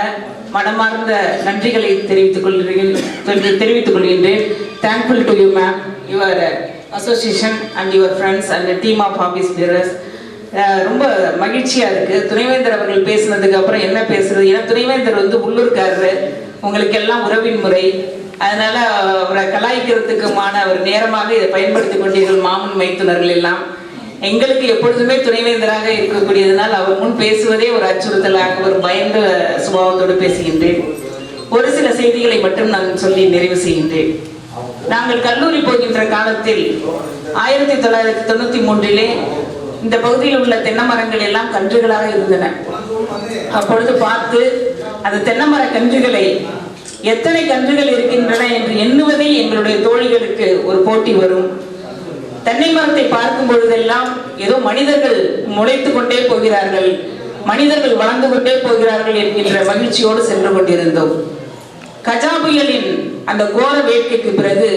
மனமார்ந்த நன்றிகளை தெரிவித்துக் கொள்கின்றேன். Thankful to you ma'am, your association and your friends and team of office bearers. ரொம்ப மகிழ்ச்சியாக இருக்குது. துணைவேந்தர் அவர்கள் பேசுனதுக்கு அப்புறம் என்ன பேசுறது, ஏன்னா துணைவேந்தர் உள்ளூர்காரரு, உங்களுக்கு எல்லாம் உறவின் முறை, அதனால அவரை கலாய்க்கிறதுக்குமான ஒரு நேரமாக இதை பயன்படுத்தி கொண்டீர்கள் மாமன் மைத்துனர்கள் எல்லாம். எங்களுக்கு எப்பொழுதுமே துணைவேந்தராக இருக்கக்கூடியதனால் அவர் முன் பேசுவதே ஒரு அச்சுறுத்தலாக ஒரு பயந்த சுபாவத்தோடு பேசுகின்றேன். ஒரு சில செய்திகளை மட்டும் நான் சொல்லி நிறைவு செய்கின்றேன். நாங்கள் கல்லூரி போகின்ற காலத்தில் 1993 இந்த பகுதியில் உள்ள தென்னை மரங்கள் எல்லாம் கன்றுகளாக இருந்தன. அப்பொழுது பார்த்து அந்த தென்னை மர கன்றுகளை எத்தனை கன்றுகள் இருக்கின்றன என்று எண்ணுவதே எங்களுடைய தோழிகளுக்கு ஒரு போட்டி வரும். தென்னை மரத்தை பார்க்கும் பொழுதெல்லாம் ஏதோ மனிதர்கள் முளைத்து கொண்டே போகிறார்கள், மனிதர்கள் வளர்ந்து கொண்டே போகிறார்கள் என்கின்ற மகிழ்ச்சியோடு சென்று கொண்டிருந்தோம். கஜா புயலின் அந்த கோர வேட்கைக்கு பிறகு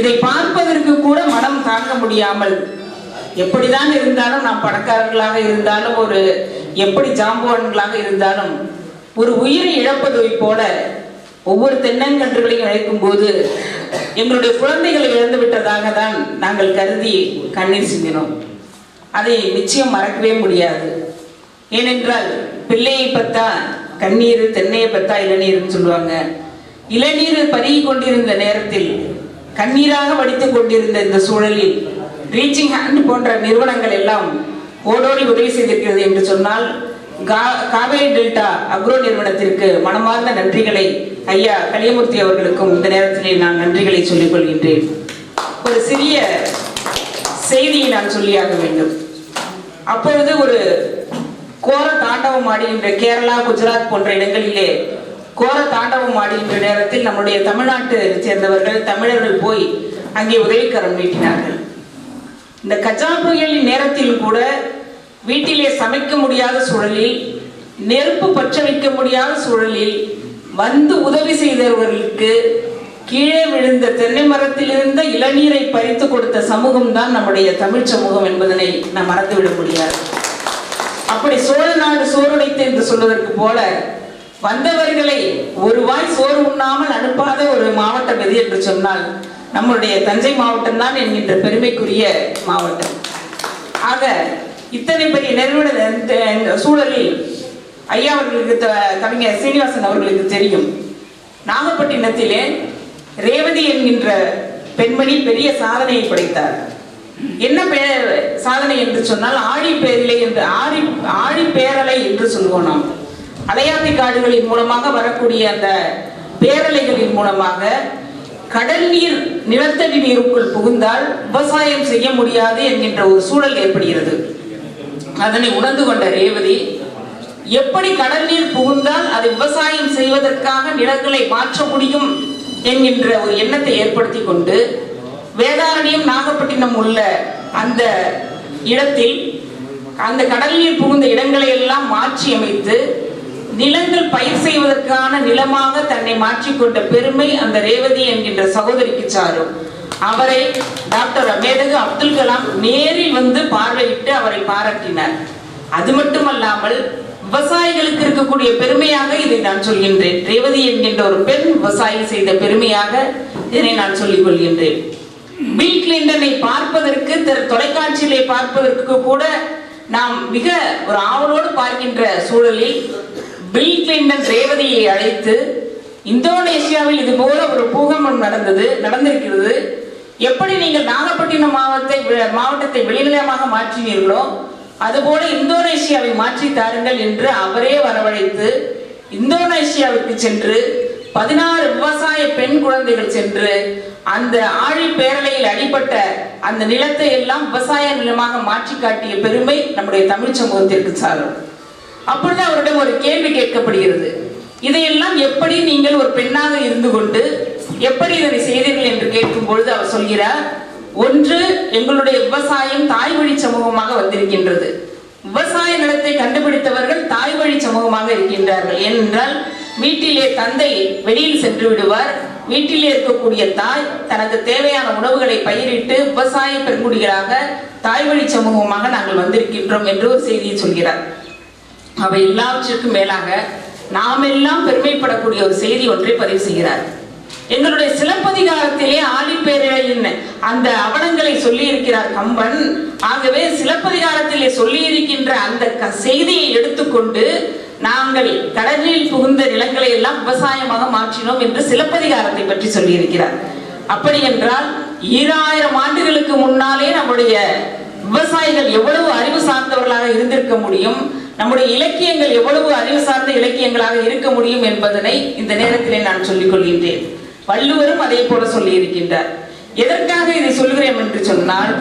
இதை பார்ப்பதற்கு கூட மனம் தாங்க முடியாமல், எப்படிதான் இருந்தாலும் நாம் பணக்காரர்களாக இருந்தாலும் ஒரு எப்படி ஜாம்பவான்களாக இருந்தாலும் ஒரு உயிரை இழப்பதை போல ஒவ்வொரு தென்னங்கன்றுகளையும் இழக்கும் போது எங்களுடைய குழந்தைகளை இழந்து விட்டதாக தான் நாங்கள் கருதி கண்ணீர் சிந்தினோம். அதை நிச்சயம் மறக்கவே முடியாது. ஏனென்றால் பிள்ளையை பத்தா கண்ணீர், தென்னையை பத்தா இளநீர்னு சொல்லுவாங்க. இளநீர் பருகி கொண்டிருந்த நேரத்தில் கண்ணீராக வடித்துக் கொண்டிருந்த இந்த சூழலில் ரீச்சிங் ஹேண்ட் போன்ற நிறுவனங்கள் எல்லாம் ஓடோடி உதவி செய்திருக்கிறது என்று சொன்னால் காவேரி டெல்டா அக்ரோ நிறுவனத்திற்கு மனமார்ந்த நன்றிகளை ஐயா கலியமூர்த்தி அவர்களுக்கும் இந்த நேரத்திலே நான் நன்றிகளை சொல்லிக் கொள்கின்றேன். ஒரு சிறிய செய்தியை நான் சொல்லியாக வேண்டும். அப்பொழுது ஒரு கோர தாண்டவம் ஆடுகின்ற கேரளா, குஜராத் போன்ற இடங்களிலே கோர தாண்டவம் ஆடுகின்ற நேரத்தில் நம்முடைய தமிழ்நாட்டை சேர்ந்தவர்கள் தமிழர்கள் போய் அங்கே உதவிக்கரம் நீட்டினார்கள். இந்த கஜா புயலின் நேரத்தில் கூட வீட்டிலே சமைக்க முடியாத சூழலில், நெருப்பு பற்ற வைக்க முடியாத சூழலில் வந்து உதவி செய்தவர்களுக்கு கீழே விழுந்த தென்னை மரத்தில் இருந்த இளநீரை பறித்து கொடுத்த சமூகம் தான் நம்முடைய தமிழ் சமூகம் என்பதனை நாம் மறந்துவிட முடியாது. அப்படி சோழ நாடு சோறுடைத்து என்று சொல்வதற்கு போல வந்தவர்களை ஒரு வாய் சோறு உண்ணாமல் அனுப்பாத ஒரு மாவட்டம் எது என்று சொன்னால் நம்முடைய தஞ்சை மாவட்டம் தான் என்கின்ற பெருமைக்குரிய மாவட்டம். ஆக இத்தனை பெரிய நிறுவன சூழலில் ஐயா அவர்களுக்கு, கவிஞர் சீனிவாசன் அவர்களுக்கு தெரியும், நாகப்பட்டினத்திலே ரேவதி என்கின்ற பெண்மணி பெரிய சாதனையை படைத்தார். என்ன சாதனை என்று சொன்னால் ஆழி பேரலை என்று சொல்லுவோம். நாம் அலையாத்தி காடுகளின் மூலமாக வரக்கூடிய அந்த பேரலைகளின் மூலமாக கடல் நீர் நிலத்தடி நீருக்குள் புகுந்தால் விவசாயம் செய்ய முடியாது என்கின்ற ஒரு சூழல் ஏற்படுகிறது. அதனை உணர்ந்து கொண்ட ரேவதி எப்படி கடல் நீர் புகுந்தால் அதை விவசாயம் செய்வதற்காக நிலங்களை மாற்ற முடியும் என்கின்ற ஒரு எண்ணத்தை ஏற்படுத்தி கொண்டு வேதாரண்யம், நாகப்பட்டினம் உள்ள அந்த இடத்தில் அந்த கடல் நீர் புகுந்த இடங்களை எல்லாம் மாற்றி அமைத்து நிலங்கள் பயிர் செய்வதற்கான நிலமாக தன்னை மாற்றிக்கொண்ட பெருமை அந்த ரேவதி என்கின்ற சகோதரிக்கு சாரும். அவரை டாக்டர் மேதகு அப்துல் கலாம் நேரில் வந்து பார்வையிட்டு அவரை பாராட்டினார். அது மட்டுமல்லாமல் விவசாயிகளுக்கு இருக்கக்கூடிய பெருமையாக இதை நான் சொல்கின்றேன். ரேவதி என்கின்ற ஒரு பெண் விவசாயி செய்த பெருமையாக இதனை நான் சொல்லிக் கொள்கின்றேன். பில் கிளின்டனை பார்ப்பதற்கு, தொலைக்காட்சியிலே பார்ப்பதற்கு கூட நாம் மிக ஒரு ஆவலோடு பார்க்கின்ற சூழலில் பில் கிளின்டன் ரேவதியை அழைத்து இந்தோனேசியாவில் இது போல ஒரு பூகம்பம் நடந்திருக்கிறது, எப்படி நீங்கள் நாகப்பட்டினம் மாவட்டத்தை வெளிநிலையமாக மாற்றினீர்களோ அதுபோல இந்தோனேசியாவை மாற்றி தாருங்கள் என்று அவரே வரவழைத்து இந்தோனேசியாவுக்கு சென்று 16 விவசாய பெண் குழந்தைகள் சென்று அந்த ஆழி பேரலையில் அடிபட்ட அந்த நிலத்தை எல்லாம் விவசாய நிலமாக மாற்றி காட்டிய பெருமை நம்முடைய தமிழ் சமூகத்திற்கு சாரும். அப்பொழுது அவரிடம் ஒரு கேள்வி கேட்கப்படுகிறது, இதையெல்லாம் எப்படி நீங்கள் ஒரு பெண்ணாக இருந்து கொண்டு எப்படி இதனை செய்தீர்கள் என்று கேட்கும் பொழுது அவர் சொல்கிறார், ஒன்று, எங்களுடைய விவசாயம் தாய் வழி சமூகமாக வந்திருக்கின்றது. விவசாய நிலத்தை கண்டுபிடித்தவர்கள் தாய் வழி சமூகமாக இருக்கின்றார்கள். ஏனென்றால் வீட்டிலே தந்தை வெளியில் சென்று விடுவார், வீட்டிலே இருக்கக்கூடிய தாய் தனக்கு தேவையான உணவுகளை பயிரிட்டு விவசாய பெண்குடிகளாக தாய் வழி சமூகமாக நாங்கள் வந்திருக்கின்றோம் என்று ஒரு செய்தியை சொல்கிறார். அவை எல்லாவற்றிற்கும் மேலாக நாம் எல்லாம் பெருமைப்படக்கூடிய ஒரு செய்தி ஒன்றை பதிவு செய்கிறார். எங்களுடைய சிலப்பதிகாரத்திலே ஆழிப்பேரலையின் அந்த அவலங்களை சொல்லி இருக்கிறார் கம்பன். ஆகவே சிலப்பதிகாரத்திலே சொல்லி இருக்கின்ற அந்த செய்தியை எடுத்துக்கொண்டு நாங்கள் கடலில் புகுந்த நிலங்களை எல்லாம் விவசாயமாக மாற்றினோம் என்று சிலப்பதிகாரத்தை பற்றி சொல்லி இருக்கிறார். அப்படி என்றால் 2000 ஆண்டுகளுக்கு முன்னாலே நம்முடைய விவசாயிகள் எவ்வளவு அறிவு சார்ந்தவர்களாக இருந்திருக்க முடியும், நம்முடைய இலக்கியங்கள் எவ்வளவு அறிவு சார்ந்த இலக்கியங்களாக இருக்க முடியும் என்பதனை இந்த நேரத்திலே நான் சொல்லிக் கொள்கின்றேன். வள்ளுவரும் அதே போல சொல்லி இருக்கின்றார். எதற்காக இதை சொல்கிறேன் என்று சொன்னால்,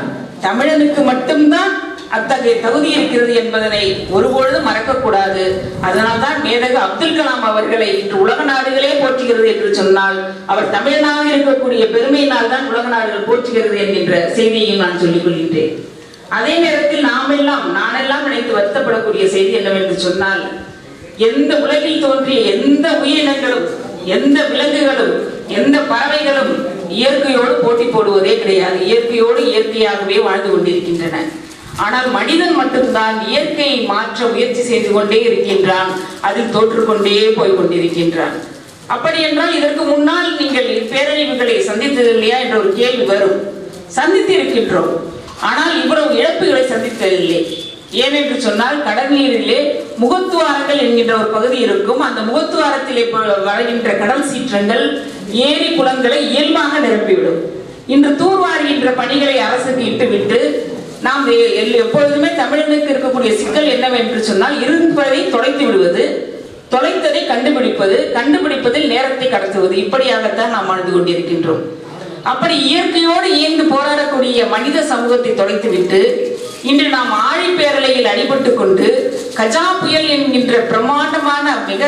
தமிழனுக்கு மட்டும்தான் அத்தகைய தகுதி இருக்கிறது என்பதனை ஒருபொழுதும் மறக்கக்கூடாது. அதனால்தான் மேதகு அப்துல் கலாம் அவர்களை இன்று உலக நாடுகளே போற்றுகிறது என்று சொன்னால், அவர் தமிழனாக இருக்கக்கூடிய பெருமையினால் தான் உலக நாடுகள் போற்றுகிறது என்கின்ற செய்தியையும் நான் சொல்லிக் கொள்கின்றேன். அதே நேரத்தில் நானெல்லாம் நினைத்து வருத்தப்படக்கூடிய செய்தி என்னவென்று சொன்னால், எந்த உலகில் தோன்றிய எந்த உயிரினங்களும், எந்த விலங்குகளும், எந்த பறவைகளும் இயற்கையோடு போட்டி போடுவதே கிடையாது. இயற்கையோடு இயற்கையாகவே வாழ்ந்து கொண்டிருக்கின்றன. ஆனால் மனிதன் மட்டும்தான் இயற்கையை மாற்ற முயற்சி செய்து கொண்டே இருக்கின்றான், அதில் தோற்றுக்கொண்டே போய் கொண்டிருக்கின்றான். அப்படி என்றால் இதற்கு முன்னால் நீங்கள் பேரழிவுகளை சந்தித்தது இல்லையா என்ற ஒரு கேள்வி வரும். சந்தித்து இருக்கின்றோம், ஆனால் இவ்வளவு இழப்புகளை சந்தித்ததில்லை. ஏனென்று சொன்னால், கடல் நீரிலே முகத்துவாரங்கள் என்கின்ற ஒரு பகுதி இருக்கும். அந்த முகத்துவாரத்திலே வளைகின்ற கடல் சீற்றங்கள் ஏரி குளங்களை இயல்பாக நிரப்பிவிடும். இன்று தூர்வாருகின்ற பணிகளை அரசுக்கு இட்டுவிட்டு நாம் எப்பொழுதுமே தமிழனுக்கு இருக்கக்கூடிய சிக்கல் என்னவென்று சொன்னால், இருப்பதை தொலைத்து விடுவது, தொலைத்ததை கண்டுபிடிப்பது, கண்டுபிடிப்பதில் நேரத்தை கடத்துவது, இப்படியாகத்தான் நாம் வாழ்ந்து கொண்டிருக்கின்றோம். அப்படி இயற்கையோடு இயந்து போராடக்கூடிய மனித சமூகத்தை தொலைத்துவிட்டு இன்று நாம் ஆழிப்பேரலையில் அடிபட்டு கொண்டு கஜா புயல் என்கின்ற பிரமாண்டமான மிக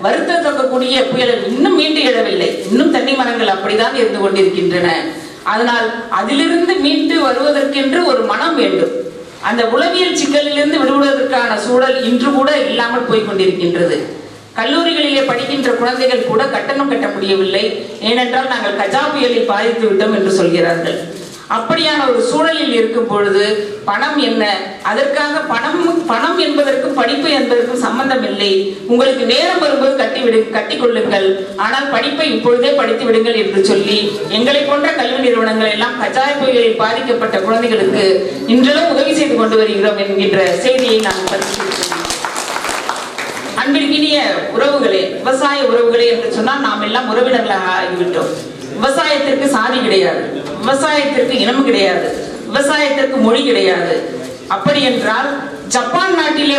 வருத்தத்தக்கக்கூடிய புயல் இன்னும் மீண்டு எழவில்லை. இன்னும் தண்ணி மரங்கள் அப்படித்தான் இருந்து கொண்டிருக்கின்றன. அதனால் அதிலிருந்து மீண்டு வருவதற்கென்று ஒரு மனம் வேண்டும். அந்த உளவியல் சிக்கலிலிருந்து விடுவதற்கான சூழல் இன்று கூட இல்லாமல் போய்கொண்டிருக்கின்றது. கல்லூரிகளிலே படிக்கின்ற குழந்தைகள் கூட கட்டணம் கட்ட முடியவில்லை. ஏனென்றால் நாங்கள் கஜா புயலில் பாதித்து விட்டோம் என்று சொல்கிறார்கள். அப்படியான ஒரு சூழலில் இருக்கும் பொழுது பணம் என்ன, அதற்காக பணம் என்பதற்கும் படிப்பு என்பதற்கும் சம்பந்தம் இல்லை. உங்களுக்கு நேரம் வரும்போது கட்டி கொள்ளுங்கள், ஆனால் படிப்பை இப்பொழுதே படித்து விடுங்கள் என்று சொல்லி எங்களை போன்ற கல்வி நிறுவனங்கள் எல்லாம் கஜா புயலில் பாதிக்கப்பட்ட குழந்தைகளுக்கு இன்றளவு உதவி செய்து கொண்டு வருகிறோம் என்கின்ற செய்தியை நான் பரிசீலிக்கிறேன். அன்பிற்கினிய உறவுகளே, விவசாய உறவுகளே என்று சொன்னால் நாம் எல்லாம் உறவினர்களாக ஆகிவிட்டோம். விவசாயத்திற்கு சாதி கிடையாது, விவசாயத்திற்கு இனம் கிடையாது, விவசாயத்திற்கு மொழி கிடையாது. அப்படி என்றால் ஜப்பான் நாட்டிலே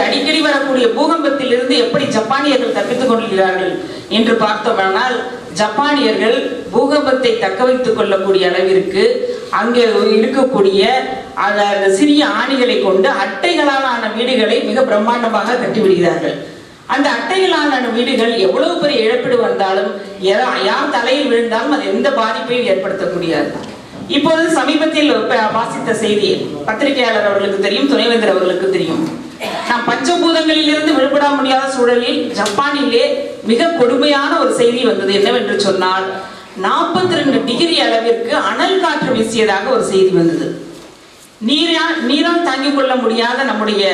அடிக்கடி வரக்கூடிய பூகம்பத்தில் இருந்து எப்படி ஜப்பானியர்கள் தப்பித்துக் கொள்கிறார்கள் என்று பார்த்தோமானால், ஜப்பானியர்கள் பூகம்பத்தை தக்க வைத்துக் கொள்ளக்கூடிய அளவிற்கு அங்கே இருக்கக்கூடிய அந்த சிறிய ஆணிகளை கொண்டு அட்டைகளாலான வீடுகளை மிக பிரம்மாண்டமாக கட்டிவிடுகிறார்கள். அந்த அட்டைகளாலான வீடுகள் எவ்வளவு பெரிய இழப்பீடு வந்தாலும், யார் தலையில் விழுந்தாலும் அது எந்த பாதிப்பையும் ஏற்படுத்த முடியாது. இப்போது சமீபத்தில் வாசித்த செய்தி பத்திரிகையாளர் அவர்களுக்கு தெரியும், துணைவேந்தர் அவர்களுக்கு தெரியும். நாம் பஞ்சபூதங்களில் இருந்து விடுபட முடியாத சூழலில் ஜப்பானிலே மிக கொடுமையான ஒரு செய்தி வந்தது. என்னவென்று சொன்னால், 42 டிகிரி அளவிற்கு அனல் காற்று வீசியதாக ஒரு செய்தி வந்தது. நீரால் தாங்கிக் கொள்ள முடியாத நம்முடைய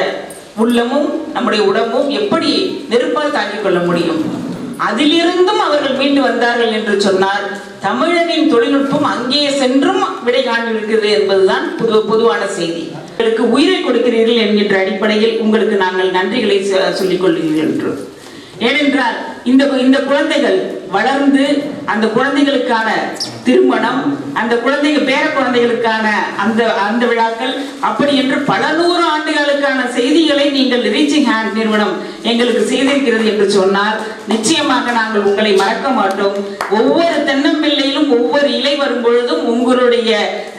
உள்ளமும் நம்முடைய உடம்பும் எப்படி நெருப்பால் தாங்கிக் கொள்ள முடியும்? அதிலிருந்தும் அவர்கள் மீண்டு வந்தார்கள் என்று சொன்னால், தமிழனின் தொழில்நுட்பம் அங்கே சென்றும் விடை காண்பிருக்கிறது என்பதுதான் பொதுவான செய்தி. உங்களுக்கு உயிரை கொடுக்கிறீர்கள் என்கின்ற அடிப்படையில் உங்களுக்கு நாங்கள் நன்றிகளை சொல்லிக் கொள்கிறோம். ஏனென்றால் இந்த குழந்தைகள் வளர்ந்து அந்த குழந்தைகளுக்கான திருமணம், அந்த பேர குழந்தைகளுக்கான அந்த விழாக்கள், அப்படி என்று பல 100 ஆண்டுகளுக்கான அப்படிப்பட்டதான செய்திகளை நீங்கள் ரீச்சிங் ஹேண்ட் நிறுவனம் எங்களுக்கு செய்திருக்கிறது என்று சொன்னால் நிச்சயமாக நாங்கள் உங்களை மறக்க மாட்டோம். ஒவ்வொரு தென்னம்பிள்ளையிலும் ஒவ்வொரு இலை வரும் பொழுதும் உங்களுடைய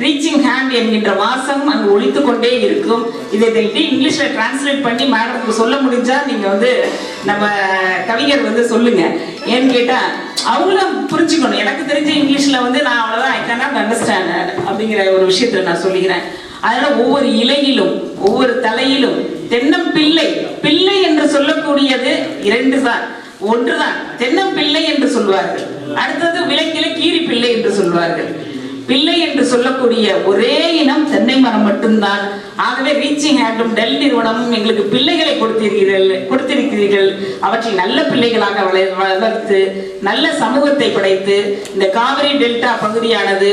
ரீச்சிங் ஹேண்ட் என்கின்ற வாசம் அங்கு ஒலித்துக் கொண்டே இருக்கும். இதை இங்கிலீஷ்ல டிரான்ஸ்லேட் பண்ணி மேடத்துக்கு சொல்ல முடிஞ்சா நீங்க நம்ம கவிஞர் சொல்லுங்க. ஏன்னு கேட்டா அவங்களும் புரிஞ்சுக்கணும். எனக்கு தெரிஞ்ச இங்கிலீஷ்ல நான் அவ்வளவுதான் ஐ கேனாட் அண்டர்ஸ்டாண்ட் அப்படிங்கிற ஒரு விஷயத்துல நான் சொல்லிக்கிறேன். அதனால ஒவ்வொரு இலையிலும் ஒவ்வொரு தலையிலும் தென்னம்பிள்ளை, பிள்ளை என்று சொல்லக்கூடியது 2 தான். ஒன்றுதான் தென்னம்பிள்ளை என்று சொல்வார்கள், அடுத்தது விளக்கில கீரி பிள்ளை என்று சொல்வார்கள். பிள்ளை என்று சொல்லக்கூடிய ஒரே இனம் தென்னை மரம் மட்டும்தான். ஆகவே ரீச்சிங் ஹேண்டும் டெல் நிறுவனமும் எங்களுக்கு பிள்ளைகளை கொடுத்திருக்கிறீர்கள். அவற்றை நல்ல பிள்ளைகளாக வளர்த்து நல்ல சமூகத்தை படைத்து இந்த காவிரி டெல்டா பகுதியானது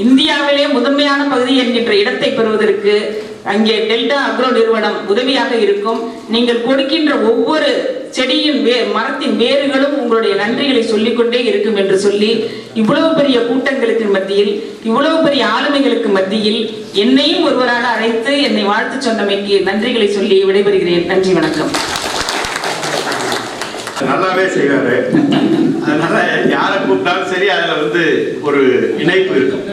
இந்தியாவிலே முதன்மையான பகுதி என்கின்ற இடத்தை பெறுவதற்கு அங்கே டெல்டா அக்ரோ நிறுவனம் உதவியாக இருக்கும். நீங்கள் கொடுக்கின்ற ஒவ்வொரு செடியின் மரத்தின் வேர்களும் உங்களுடைய நன்றிகளை சொல்லிக்கொண்டே இருக்கும் என்று சொல்லி, இவ்வளவு பெரிய கூட்டங்களுக்கு மத்தியில், இவ்வளவு பெரிய ஆளுமைகளுக்கு மத்தியில் என்னையும் ஒருவராக அழைத்து என்னை வாழ்த்து சொன்னமைக்கு நன்றிகளை சொல்லி விடைபெறுகிறேன். நன்றி, வணக்கம். நல்லாவே செய்வாரு. அதனால யாரை கூப்பிட்டாலும் சரி, அதுல ஒரு இணைப்பு இருக்கும்.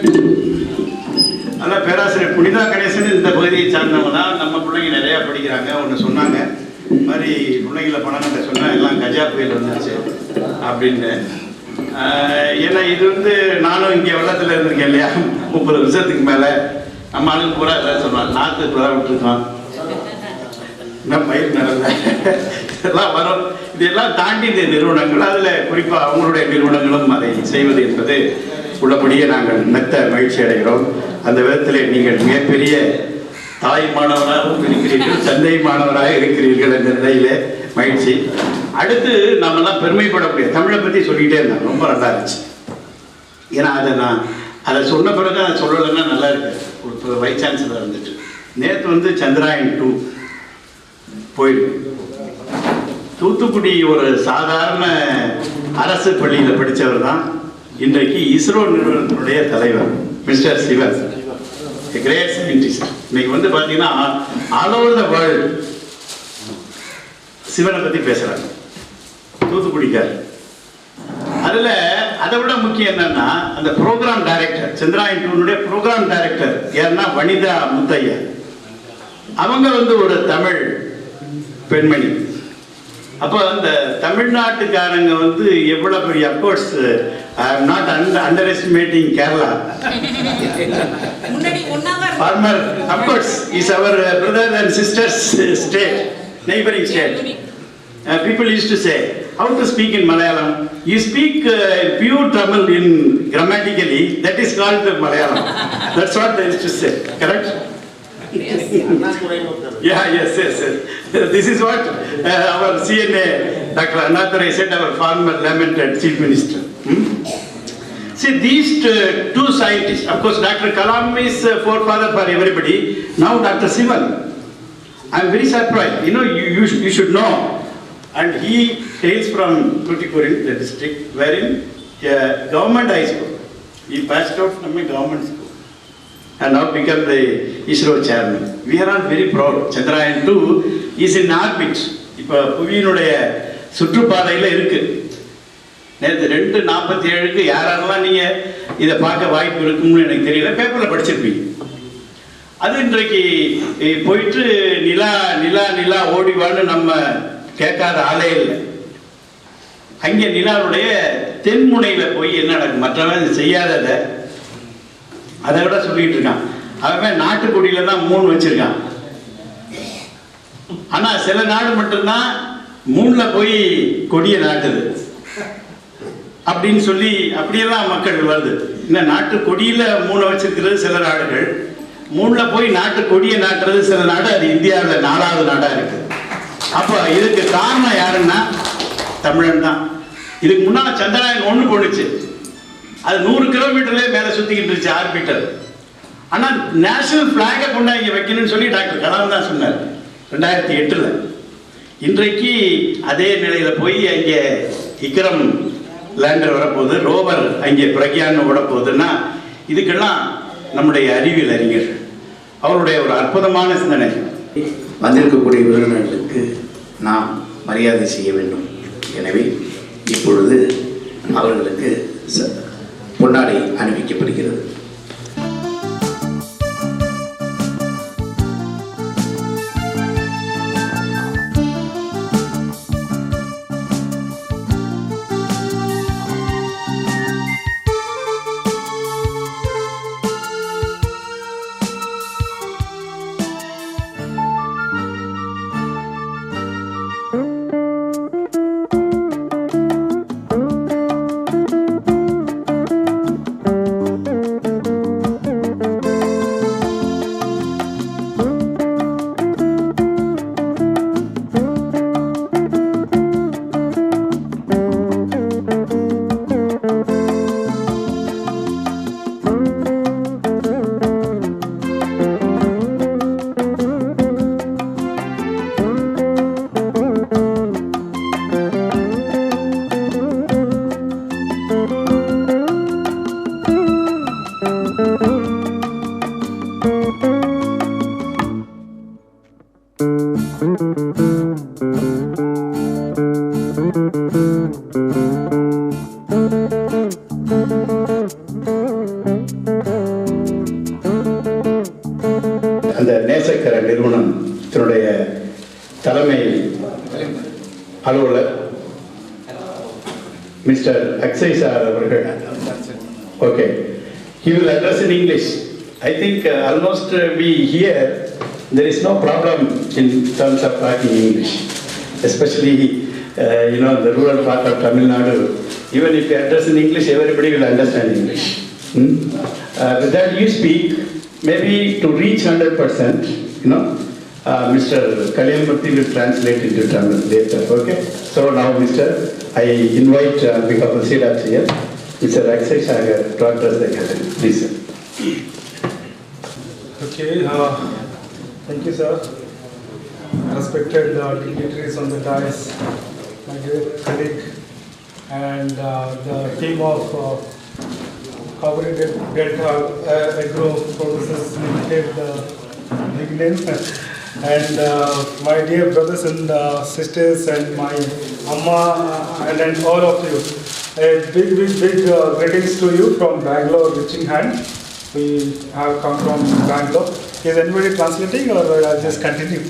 அதான் பேராசிரியர் புனிதா கணேசன் இந்த பகுதியை சார்ந்தவங்க தான். நம்ம பிள்ளைங்க நிறையா படிக்கிறாங்க. ஒன்று சொன்னாங்க, மாதிரி பிள்ளைங்களை பணங்கிட்ட சொன்னால் எல்லாம் கஜா புயல் வந்துச்சு அப்படின்னு. ஏன்னா இது நானும் இங்கே வெள்ளத்தில் இருந்திருக்கேன் இல்லையா, 30 வருஷத்துக்கு மேலே. நம்ம ஆளுங்க பூரா எல்லாம் சொல்லுவாங்க, நாற்று பூரா விட்டுருக்கோம், இன்னும் பயிர் நடந்த இதெல்லாம் வரும். இதெல்லாம் தாண்டி இந்த நிறுவனங்கள், அதில் குறிப்பாக அவங்களுடைய நிறுவனங்களும் அதை செய்வது என்பது உள்ளபடியே நாங்கள் மெத்த மகிழ்ச்சி அடைகிறோம். அந்த விதத்தில் நீங்கள் மிகப்பெரிய தாய் மாணவராகவும் இருக்கிறீர்கள், தந்தை மாணவராக இருக்கிறீர்கள் என்ற நிலையிலே மகிழ்ச்சி. அடுத்து நம்மலாம் பெருமைப்படக்கூடிய தமிழை பற்றி சொல்லிக்கிட்டே இருந்தேன். ரொம்ப நல்லா இருந்துச்சு. ஏன்னா அதை சொன்ன பிறகு அதை சொல்லலைன்னா நல்லா இருக்கு. ஒரு வைஸ் சான்சலர் இருந்துட்டு நேற்று சந்திராயன் 2 போயிருக்கு. தூத்துக்குடி ஒரு சாதாரண அரசு பள்ளியில் படித்தவர் தான் இன்றைக்கு இஸ்ரோ நிறுவனத்தினுடைய தலைவர் மிஸ்டர் சிவன், கிரேட் சயின்டிஸ்ட். இன்னைக்கு பார்த்தீங்கன்னா ஆல் ஓவர் த வேர்ல்டு சிவனை பற்றி பேசுகிறாங்க, தூத்துக்குடிக்கார். அதில் அதை விட முக்கியம் என்னன்னா, அந்த programme director, Chandrayaan 2 programme director யாருன்னா வனிதா முத்தையா. அவங்க ஒரு தமிழ் பெண்மணி. அப்போ அந்த தமிழ்நாட்டுக்காரங்க எவ்வளவு பெரிய, of course I am not underestimating Kerala. Former of course is our brother and sisters state, neighbouring state. People used to say, how to speak in Malayalam? You speak pure Tamil in grammatically, that is called Malayalam. That's what they used to say, correct? Yes. Yeah, yes. This is what our CNA, Dr. Anatharai said, our former lamented Chief Minister. See, these two scientists, of course, Dr. Kalam is forefather for everybody. Now, Dr. Sivan, I am very surprised. You should know. And he hails from Tuticorin, the district, wherein government high school. He passed out from a government school and now become the ISRO chairman. We are all very proud. Chandrayaan 2 is in orbit. இப்போ புவியினுடைய சுற்றுப்பாதையில் இருக்கு. நேற்று 2:47 யாரெல்லாம் நீங்கள் இதை பார்க்க வாய்ப்பு இருக்கும்னு எனக்கு தெரியல, பேப்பரில் படிச்சிருப்பீங்க. அது இன்றைக்கு போயிட்டு நிலா நிலா நிலா ஓடிவான்னு நம்ம கேட்காத ஆளே இல்லை. அங்கே நிலாவுடைய தென்முனையில் போய் என்ன நடக்கும், மற்றவன் செய்யாததை அதை விட சொல்லிட்டு இருக்கான். அவன் நாட்டுக்கொடியில தான் 3 வச்சிருக்கான். ஆனா சில நாடு மட்டும்தான் 3ல போய் கொடியை நாட்டுது அப்படின்னு சொல்லி அப்படியெல்லாம் மக்கள் வருது. இந்த நாட்டு கொடியில 3 வச்சிருக்கிறது சில நாடுகள், 3ல போய் நாட்டு கொடியை நாட்டுறது சில நாடு. அது இந்தியாவில் 4வது நாடா இருக்கு. அப்ப இதுக்கு காரணம் யாருன்னா தமிழன் தான். இதுக்கு முன்னால சந்திராயன் 1 போனுச்சு, அது 100 கிலோமீட்டர்லேயே மேலே சுத்திக்கிட்டு இருந்துச்சு ஆர்பிட்டர். ஆனா நேஷனல் பிளாகை கொண்டா இங்க வைக்கணும்னு சொல்லி டாக்டர் கலாம் தான் சொன்னார் 2008. இன்றைக்கு அதே நிலையில போய் அங்கே விக்ரம் லேண்டர் வரப்போகுது, ரோவர் அங்கே பிரக்யான் ஓட போகுதுன்னா இதுக்கெல்லாம் நம்முடைய அறிவியல் அறிஞர்கள் அவருடைய ஒரு அற்புதமான சிந்தனை. வந்திருக்கக்கூடிய விருந்தினர்களுக்கு நாம் மரியாதை செய்ய வேண்டும். எனவே இப்பொழுது அவர்களுக்கு பொன்னாடை அணிவிக்கப்படுகிறது. அந்த நேசக்கர நிறுவனம் தன்னுடைய தலைமை அலுவலர் மிஸ்டர் அக்ஷய் சார் அவர்கள் okay, he will address in English. I think almost we hear there is no problem in terms of talking English, especially the rural part of Tamil Nadu. Even if you address in English, everybody will understand English. With that you speak, maybe to reach 100%, Mr. Kalyanmurthy will translate into Tamil later, okay? So now, I invite on behalf of CDAP here, Mr. Akshay Sagar to address the gathering. Please, sir. Okay, thank you, sir. Respected dignitaries on the dais, my dear colleague, and the team of Cooperative Delta Agro Processors Limited, and my dear brothers and sisters, and my Amma, and all of you. A big greetings to you from Bangalore, reaching hand. We have come from Bangalore. Is anybody translating, or I'll just continue?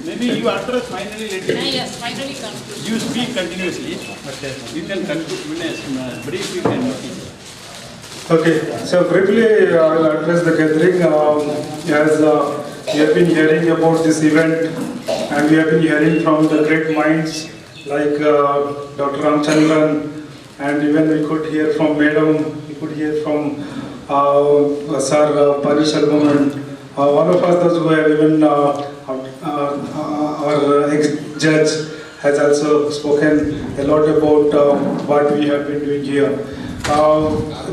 Maybe you address finally later. Yes, finally conclude. You speak continuously. Okay. You can conclude briefly. Okay, so briefly I will address the gathering. As we have been hearing about this event, and we have been hearing from the great minds like Dr. Ramchandran, and even we could hear from Madam, we could hear from Sir Parishalvam, and all of us, those who have even our ex-judge has also spoken a lot about what we have been doing here.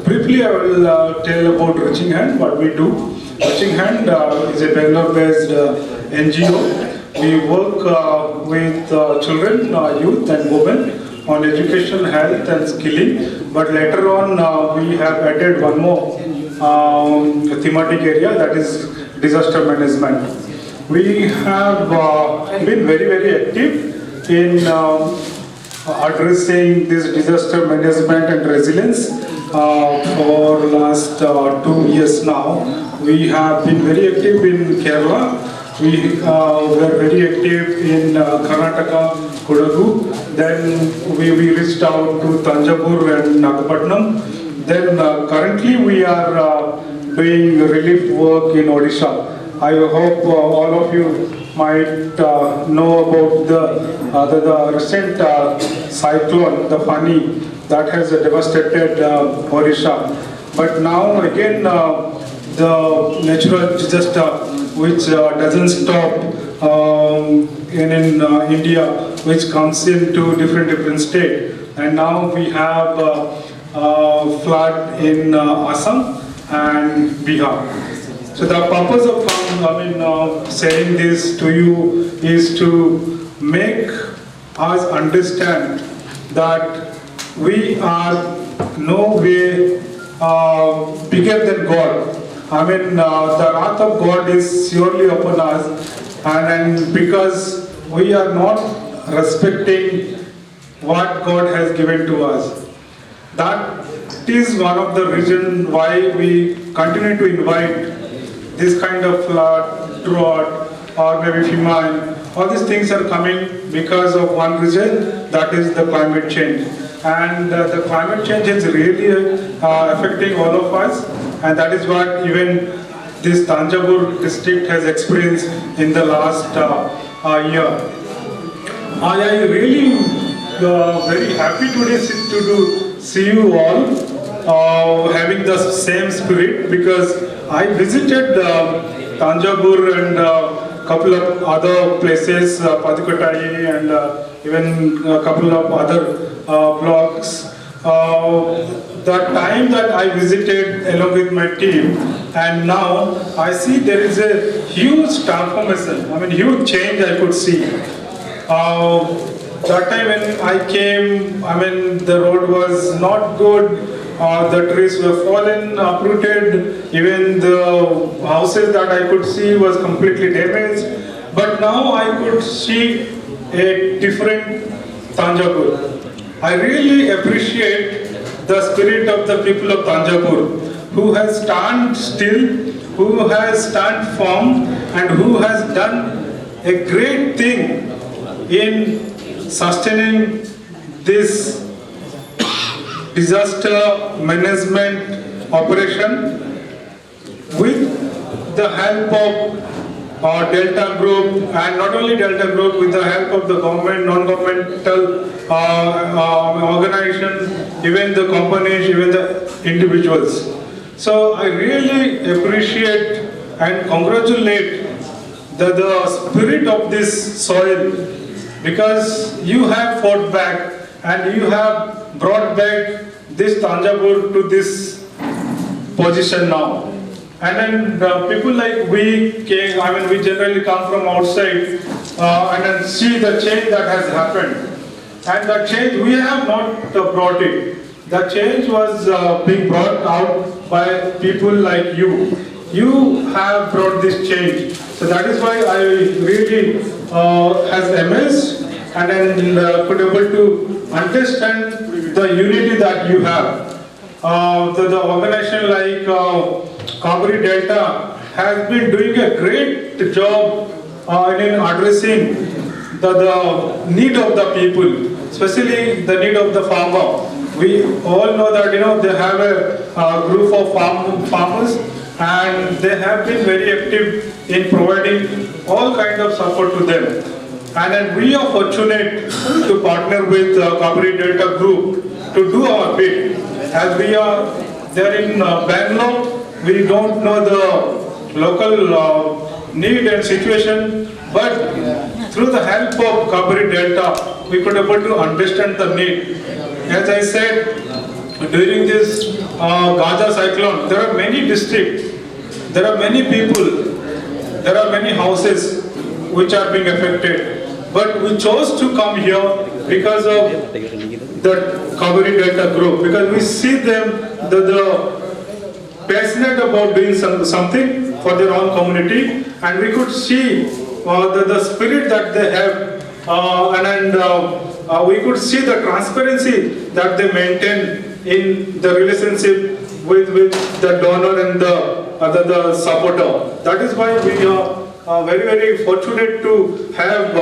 Briefly, I will tell about Reaching Hand, what we do. Reaching Hand is a Bangalore-based NGO. We work with children, youth and women on education, health and skilling. But later on, we have added one more thematic area, that is disaster management. We have been very, very active in addressing this disaster management and resilience for last 2 years now. We have been very active in Kerala. We were very active in Karnataka, Kodagu. Then we reached out to Tanjavur and Nagapattinam. Then currently we are doing relief work in Odisha. I hope all of you might know about the recent cyclone, the Fani, that has devastated Odisha. But now again, the natural disaster which doesn't stop in India, which comes into different states. And now we have flood in Assam and Bihar. So the purpose of saying this to you is to make us understand that we are no way bigger than God. The wrath of God is surely upon us. and because we are not respecting what God has given to us. That is one of the reasons why we continue to invite this kind of flood, drought, or maybe famine. All these things are coming because of one reason, that is the climate change. And the climate change is really affecting all of us, and that is what even this Thanjavur district has experienced in the last year. I am really very happy today to see you all having the same spirit, because I visited Thanjavur and couple of other places, Padukottai and even a couple of other blocks. The time that I visited along with my team, and now I see there is a huge transformation, huge change I could see. That time when I came, the road was not good. The trees were fallen, uprooted, even the houses that I could see was completely damaged. But now I could see a different Thanjavur. I really appreciate the spirit of the people of Thanjavur, who has stand still, who has stand firm, and who has done a great thing in sustaining this disaster management operation with the help of Delta Group, and not only Delta Group, with the help of the government, non-governmental organizations, even the companies, even the individuals. So I really appreciate and congratulate the spirit of this soil, because you have fought back and you have brought back this Thanjavur to this position now. And then people like we came, we generally come from outside and then see the change that has happened. And the change, we have not brought it. The change was being brought out by people like you. You have brought this change. So that is why I really has amazed and then could able to understand the unity that you have. The organization like Kaveri Delta has been doing a great job in addressing the need of the people, especially the need of the farmer. We all know that they have a group of farmers, and they have been very active in providing all kinds of support to them. And then we are fortunate to partner with Kaveri Delta Group to do our bit. As we are there in Bangalore, we don't know the local need and situation, but through the help of Kaveri Delta, we could able to understand the need. As I said, during this Gaja cyclone, there are many districts, there are many people, there are many houses which are being affected. But we chose to come here because of the Kaveri Delta Group, because we see them the passionate about doing something for their own community, and we could see the spirit that they have, and we could see the transparency that they maintain in the relationship with the donor and the supporter. That is why we are very, very fortunate to have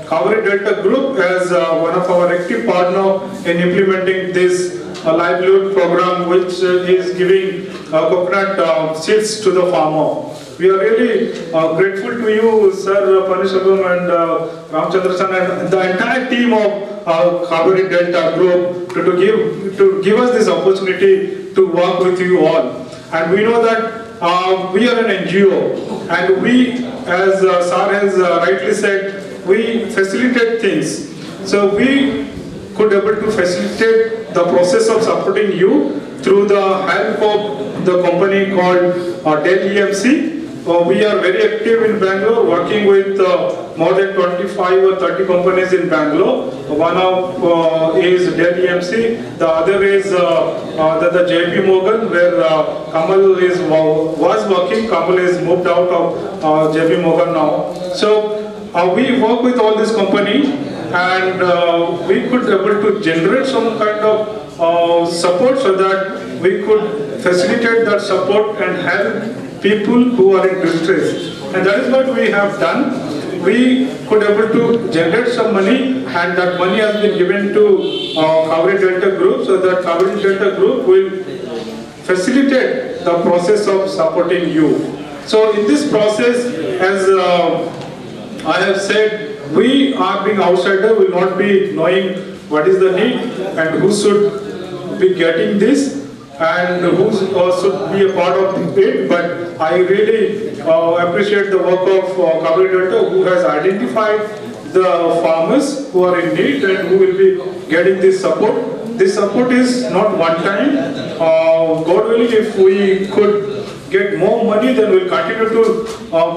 Kaveri Delta Group as one of our active partners in implementing this livelihood program, which is giving coconut seeds to the farmer. We are really grateful to you, Sir Panishabam and Ramchandrasan and the entire team of Kaveri Delta Group to give us this opportunity to work with you all. And we know that we are an NGO, and we, as Sir has rightly said, we facilitate things. So we could able to facilitate the process of supporting you through the help of the company called Dell EMC, we are very active in Bangalore, working with more than 25 or 30 companies in Bangalore. One of is Delhi MC, the other is the JP Morgan, where Kamal was working. Kamal is moved out of JP Morgan now. So we work with all this company, and we could able to generate some kind of support so that we could facilitate that support and help people who are in distress. And that is what we have done. We could able to generate some money, and that money has been given to Kaveri Delta Group, so that Kaveri Delta Group will facilitate the process of supporting you. So in this process, as I have said, we are being outsider, will not be knowing what is the need and who should be getting this and who should be a part of it. But I really appreciate the work of Kaveri Delta, who has identified the farmers who are in need and who will be getting this support. This support is not one time. God willing, if we could get more money, then we'll continue to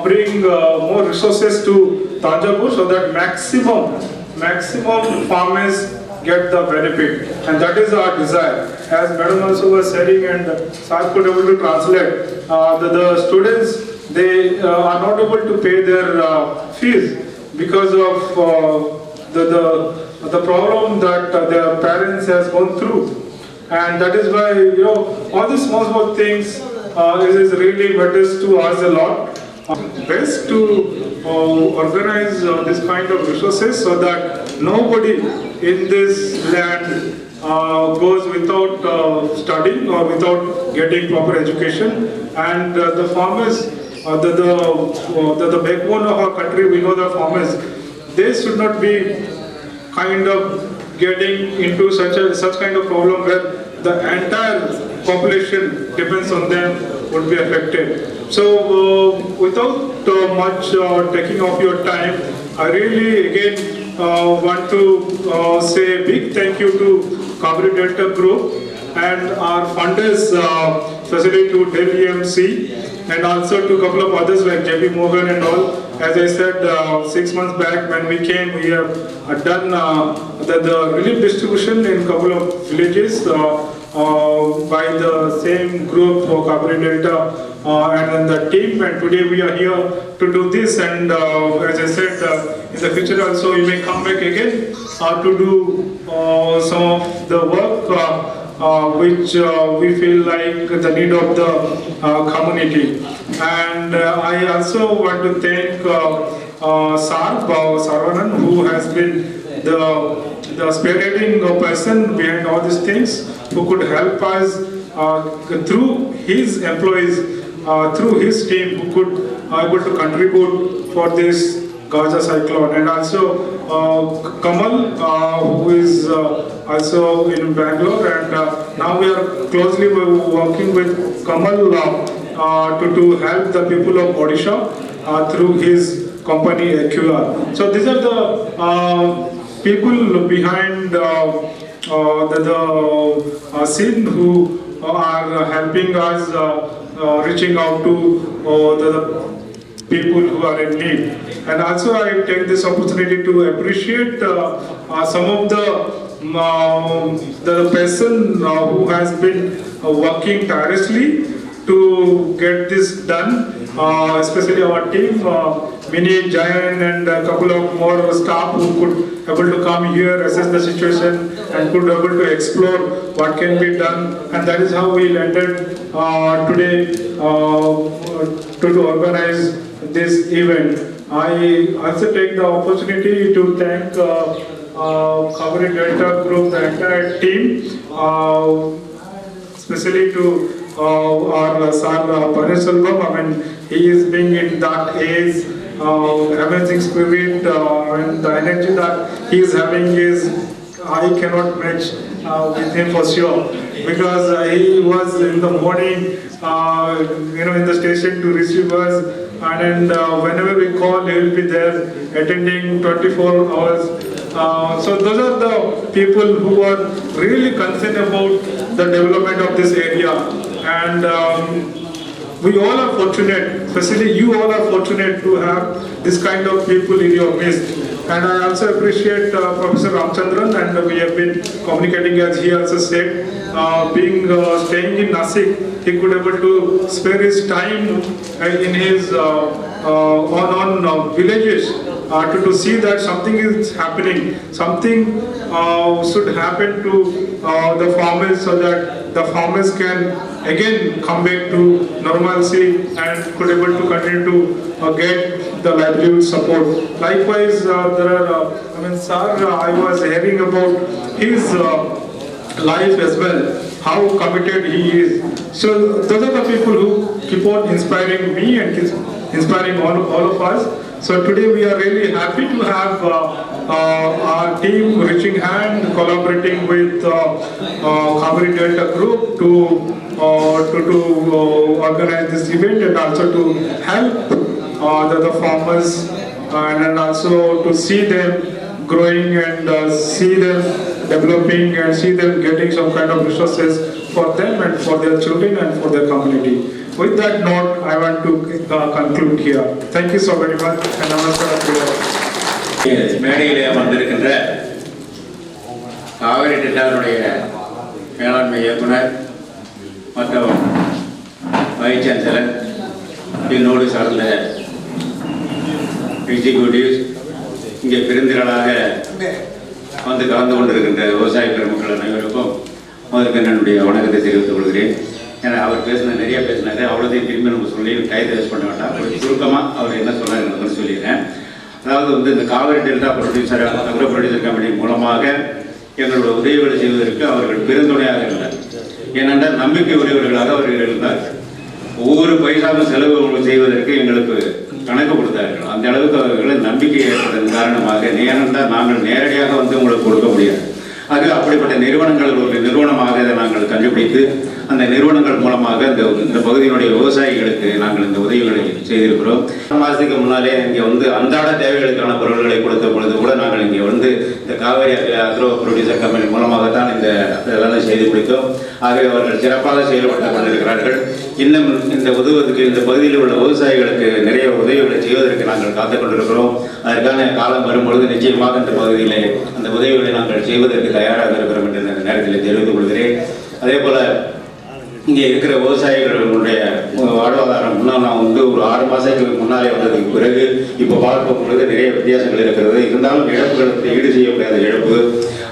bring more resources to Tanjapur so that maximum farmers get the benefit, and that is our desire. As Madam also was saying, and Sir could able to translate, the students, they are not able to pay their fees because of the problem that their parents has gone through, and that is why all these small things is really matters to us a lot. Best to organize this kind of resources so that nobody in this land goes without studying or without getting proper education, and the farmers, the backbone of our country, we know the farmers, they should not be kind of getting into such kind of problem where the entire population depends on them would be affected. So without much taking of your time, I really again want to say a big thank you to Kaveri Delta Group and our funders, especially to Delhi MC, and also to a couple of others like JP Morgan and all. As I said, 6 months back when we came, we have done the relief distribution in a couple of villages by the same group for Kaveri Delta and then the team, and today we are here to do this, and as I said, in the future also we may come back again to do some of the work which we feel like the need of the community. And I also want to thank Sarvanan, who has been the spearheading person behind all these things, who could help us through his employees, through his team, who could able to contribute for this Gaja cyclone. And also Kamal, who is also in Bangalore, and now we are closely working with Kamal to help the people of Odisha through his company AQR. So these are the people behind the scene who are helping us reaching out to the people who are in need. And also I take this opportunity to appreciate some of the person who has been working tirelessly to get this done, especially our team, Mini, Jayan, and a couple of more staff who could able to come here, assess the situation, and could able to explore what can be done. And that is how we landed today to organize this event. I also take the opportunity to thank Kaveri Delta Group, the entire team, especially to our Sir Paneerselvam. I mean, he is being in that age, amazing spirit, and the energy that he is having is, I cannot match with him for sure, because he was in the morning, in the station to receive us, and whenever we call, he will be there attending 24 hours. So those are the people who are really concerned about the development of this area, and we all are fortunate, especially you all are fortunate to have this kind of people in your midst. And I also appreciate Professor Ramchandran, and we have been communicating, as he also said, staying in Nasik, he could able to spare his time in his on villages to see that something is happening, something should happen to the farmers, so that the farmers can again come back to normalcy and could able to continue to get the livelihood support. Likewise, there are, sir, I was hearing about his life as well, how committed he is. So those are the people who keep on inspiring me and inspiring all of us. So today we are really happy to have our team reaching hand, collaborating with Kaveri Delta Group to organize this event, and also to help the farmers, and also to see them growing and see them developing and see them getting some kind of resources for them and for their children and for their community. With that note, I want to conclude here. Thank you so very much, and namaskar. மேடையிலே அமர்ந்திருக்கின்ற காவிரி டெல்டாவுடைய மேலாண்மை இயக்குனர் மற்றும் vice chancellor, என்னோடு சார்ந்த executives, இங்கே பெருந்திரளாக வந்து கலந்து கொண்டிருக்கின்ற விவசாய பெருமக்கள் அனைவருக்கும் முதற்கு என்னுடைய வணக்கத்தை தெரிவித்துக் கொள்கிறேன். ஏன்னா அவர் நிறைய பேசினாரு, அவ்வளோதையும் திரும்பி நம்ம சொல்லி டைத்தை வேஸ்ட் பண்ண வேண்டாம். சுருக்கமாக அவர் என்ன சொன்னார் சொல்லிடுறேன். அதாவது இந்த Kaveri delta producer agro producer company மூலமாக எங்களோட உதவிகளை செய்வதற்கு அவர்கள் பெருந்துணையாக இருந்தார். ஏனென்றால் நம்பிக்கை உரியவர்களாக அவர்கள் இருந்தார். ஒவ்வொரு பைசாவும் செலவு செய்வதற்கு எங்களுக்கு கணக்கு கொடுத்தார்கள். அந்த அளவுக்கு அவர்கள் நம்பிக்கை ஏற்பட்டதன் காரணமாக, ஏனென்றால் நாங்கள் நேரடியாக உங்களுக்கு கொடுக்க முடியாது. அது அப்படிப்பட்ட நிறுவனங்கள் ஒரு நிறுவனமாக இதை நாங்கள் கண்டுபிடித்து அந்த நிறுவனங்கள் மூலமாக இந்த பகுதியினுடைய விவசாயிகளுக்கு நாங்கள் இந்த உதவிகளை செய்திருக்கிறோம். மாதத்துக்கு முன்னாலே இங்கே அன்றாட தேவைகளுக்கான பொருட்களை கொடுத்த பொழுது கூட நாங்கள் இங்கே இந்த காவேரி அக்ரோ ப்ரொடியூசர் கம்பெனி மூலமாகத்தான் இதெல்லாம் செய்து கொடுத்தோம். ஆகவே அவர்கள் சிறப்பாக செயல்பட்டு கொண்டிருக்கிறார்கள். இன்னும் இந்த உதவுவதற்கு இந்த பகுதியில் உள்ள விவசாயிகளுக்கு நிறைய உதவிகளை செய்வதற்கு நாங்கள் காத்துக் கொண்டிருக்கிறோம். அதற்கான காலம் வரும்பொழுது நிச்சயமாக இந்த பகுதியிலே அந்த உதவிகளை நாங்கள் செய்வதற்கு தயாராக இருக்கிறோம் என்று இந்த நேரத்தில் தெரிவித்துக் கொள்கிறேன். அதே போல இங்கே இருக்கிற விவசாயிகளுடைய வாழ்வாதாரம் முன்னால் நான் ஒரு 6 மாதத்துக்கு முன்னாலே வந்ததுக்கு பிறகு இப்போ பார்க்கும் பொழுது நிறைய வித்தியாசங்கள் இருக்கிறது. இருந்தாலும் இழப்புகளுக்கு ஈடு செய்ய முடியாத இழப்பு,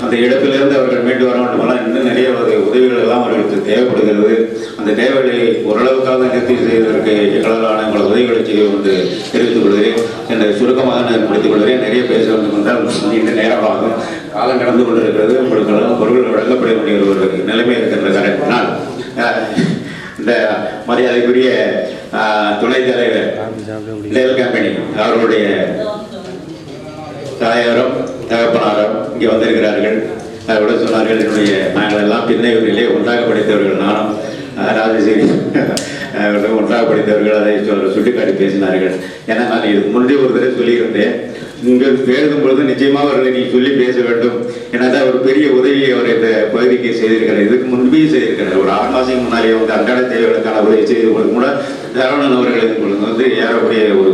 அந்த இழப்பிலிருந்து அவர்கள் மீண்டு வர வேண்டுமெல்லாம் இன்னும் நிறைய உதவிகள் எல்லாம் அவர்களுக்கு தேவைப்படுகிறது. அந்த தேவைகளை ஓரளவுக்காக நிறுத்தி செய்வதற்கு எங்களால் உங்கள் உதவிகளை செய்வோம் என்று தெரிவித்துக் கொள்கிறேன். என்ற சுருக்கமாக நான் முடித்துக் கொள்கிறேன். நிறைய பேச வேண்டும் என்றால் நீண்ட நேரமாகும். காலம் கடந்து கொண்டிருக்கிறது. உங்களுக்கு பொருட்கள் வழங்கப்பட வேண்டிய ஒரு நிலைமை இருக்கின்ற காரணத்தினால் இந்த மரியாதைக்குரிய துணைத் தலைவர் டெல் கம்பெனி அவர்களுடைய தாயாரும் தகப்பனாரும் இங்கே வந்திருக்கிறார்கள். விட சொன்னார்கள், நாங்கள் எல்லாம் பின்னையூரிலே ஒன்றாக படித்தவர்கள், நானும் ராஜசேரி ஒன்றாக படித்தவர்கள். அதை சுட்டிக்காட்டி பேசினார்கள். ஏன்னா நான் இதுக்கு முன்னே ஒரு தடவை சொல்லியிருந்தேன், நீங்கள் பேசும் பொழுது நிச்சயமாக அவர்களை நீ சொல்லி பேச வேண்டும். ஏன்னா ஒரு பெரிய உதவியை அவர் இந்த பகுதிக்கு செய்திருக்கிறார். இதுக்கு முன்பே செய்திருக்கிறார். ஒரு 6 மாதத்துக்கு முன்னாலே அன்றாட தேவைகளுக்கான உதவி செய்து கூட சரவணன் அவர்கள் ஏறக்கூடிய ஒரு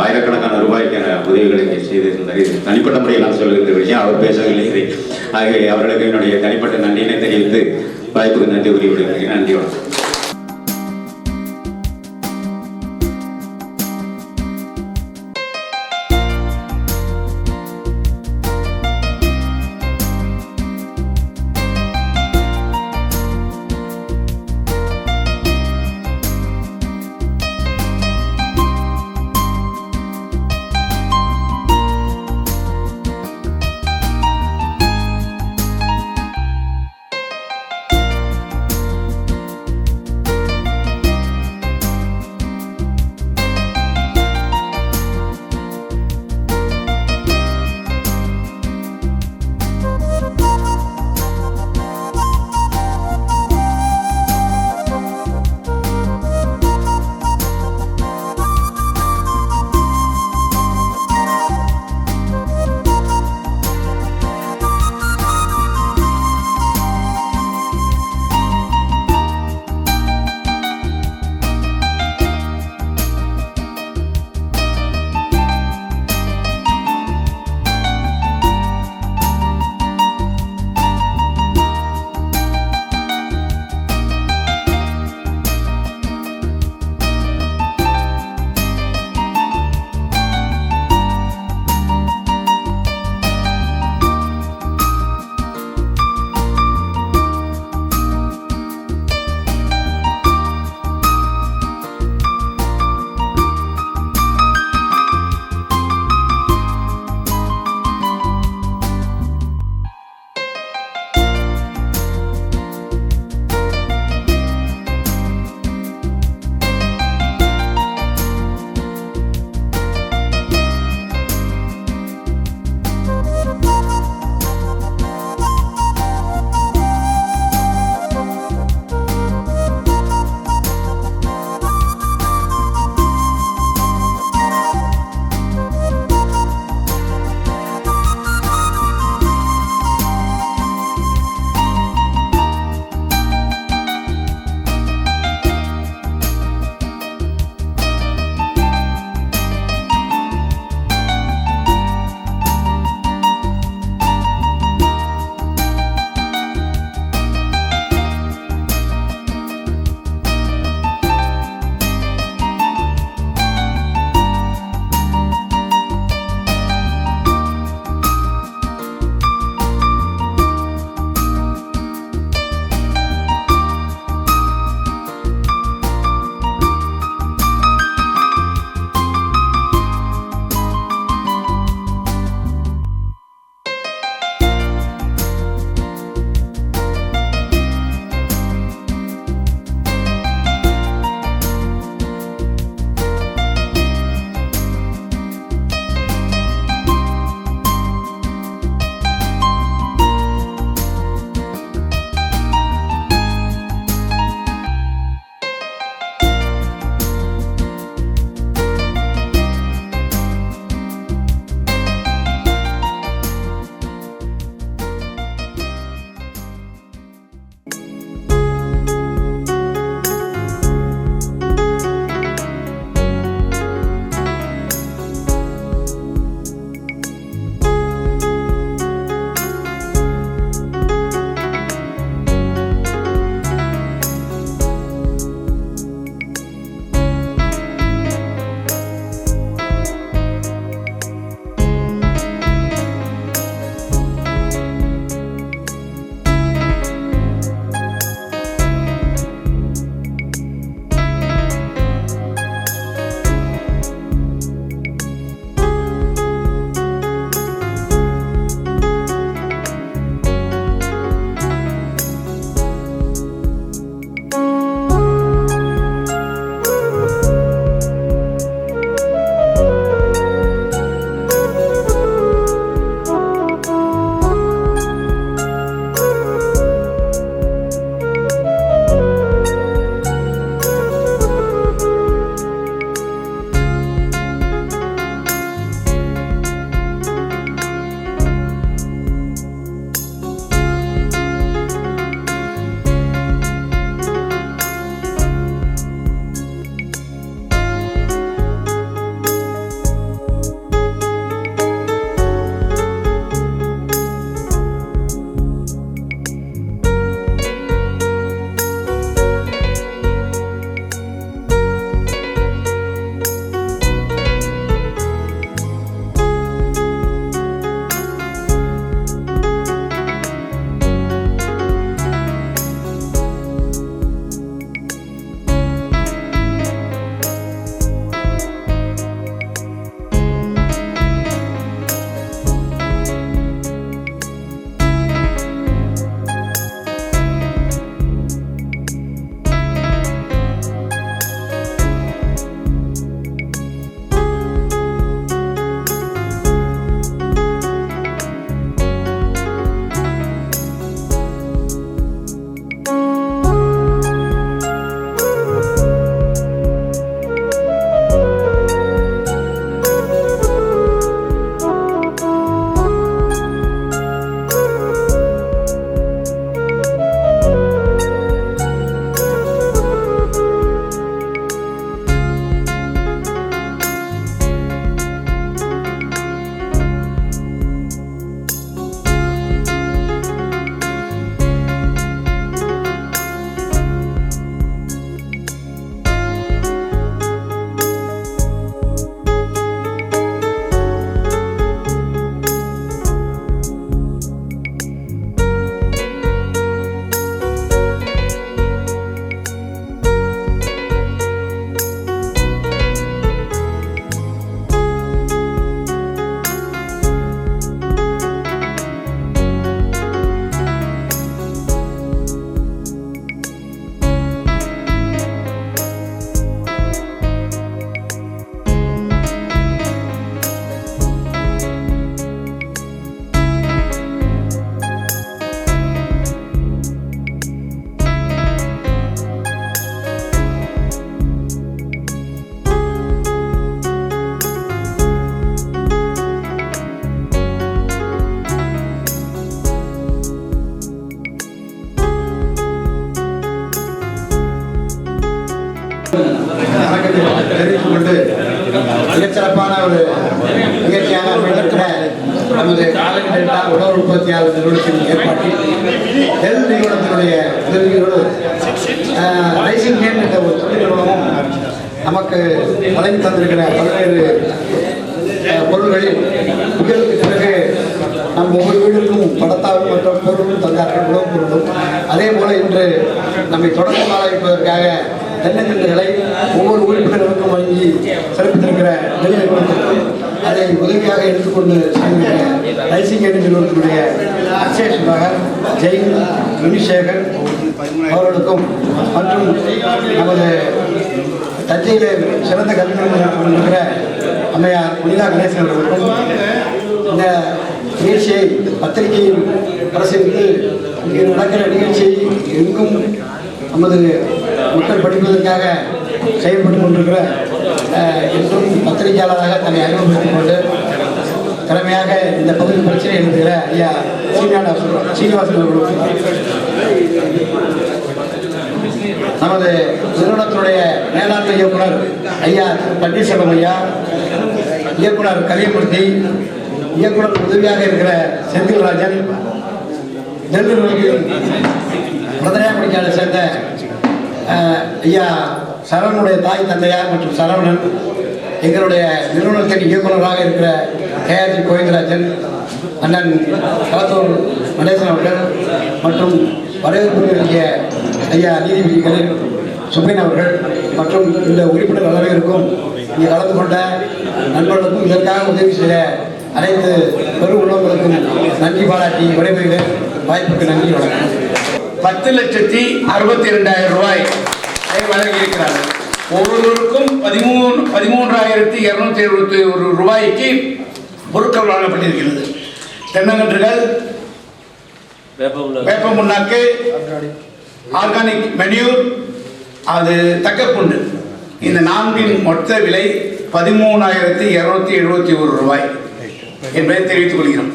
ஆயிரக்கணக்கான ரூபாய்க்கான உதவிகளை செய்திருந்தார். இது தனிப்பட்ட முறையில் நான் சொல்லுகின்ற விஷயம், அவர் பேசவில்லை. ஆகவே அவர்களுக்கு என்னுடைய தனிப்பட்ட நன்றியினை தெரிவித்து வாய்ப்புக்கு நன்றி கூறி விடுகிறேன். நன்றி, வணக்கம். நமது காலனி டெல்டா உணவு உற்பத்தியாளர் நிறுவனத்தின் ஏற்பாட்டில் டெல் நிறுவனத்தினுடைய உதவியோடு ரைசிங் கேன் என்ற ஒரு தொழில் நிறுவனமும் நமக்கு வழங்கி தந்திருக்கிற பல்வேறு பொருள்களில் புயலுக்கு பிறகு நம் ஒவ்வொரு வீடுக்கும் படத்தாவும் மற்ற பொருளும் தந்தார்கள், உணவுப் பொருளும். அதே போல இன்று நம்மை தொடர்ந்து ஆராய்ப்பதற்காக தென்னங்கன்றுகளை ஒவ்வொரு உறுப்பினர்களுக்கும் வழங்கி சிறப்பித்திருக்கிற நெல் நிறுவனத்திற்கும் அதை உதவியாக எடுத்துக்கொண்டு செய்திருக்கிற ரைசிங் கேன் நிறுவனத்தினுடைய அக்ஷய் சுதாகர், ஜெயின், வினிஷேகர் அவர்களுக்கும் மற்றும் நமது தஞ்சையிலே சிறந்த கல்வி நிறுவனம் இருக்கிற அம்மையார் புனிதா கணேசன் அவர்களுக்கும் இந்த நிகழ்ச்சியை பத்திரிகையில் பிரசரித்து இங்கே நடக்கிற நிகழ்ச்சியை எங்கும் நமது மக்கள் படிப்பதற்காக செயல்பட்டு கொண்டிருக்கிற என்றும் பத்திரிகையாளராக தன்னை அறிமுகப்படுத்திக் கொண்டு திறமையாக இந்த பகுதி பிரச்சனை எழுதுகிற ஐயா சீனிவாசன் அவர்களுக்கும் நமது நிறுவனத்தினுடைய மேலாண்மை இயக்குனர் ஐயா பன்னீர்செல்வம் ஐயா, இயக்குனர் கலியமூர்த்தி, இயக்குனர் உதவியாக இருக்கிற செந்தில்ராஜன், நெல் நிறுவனத்தில் மதுரையாங்குடிக்காடு சேர்ந்த ஐயா சரவணனுடைய தாய் தந்தையார் மற்றும் சரவணன், எங்களுடைய நிறுவனத்தின் இயக்குநராக இருக்கிற கேஆர்ஜி கோவிந்தராஜன், அண்ணன் களத்தூர் நடேசன் அவர்கள் மற்றும் வரவேற்புடைய ஐயா நீதிபதிகளின் சுப்பின் அவர்கள் மற்றும் இந்த உறுப்பினர் அனைவருக்கும் இங்கே கலந்து கொண்ட நண்பர்களுக்கும் இதற்காக உதவி செய்த அனைத்து பெரு உள்ளவர்களுக்கும் நன்றி பாராட்டி விடைபெறுகிறேன். வாய்ப்புக்கு நன்றி, வணக்கம். 10,62,000 ரூபாய் வழங்கியிருக்கிறார்கள். ஒவ்வொருவருக்கும் 13,271 ரூபாய்க்கு பொருட்கள் வழங்கப்பட்டிருக்கிறது. தென்னங்கன்றுகள், வேப்ப முன்னாக்கு, ஆர்கானிக் மெனியூர், அது தக்கப்புண்டு, இந்த 4 மொத்த விலை 13,271 ரூபாய் என்பதை தெரிவித்துக் கொள்கிறோம்.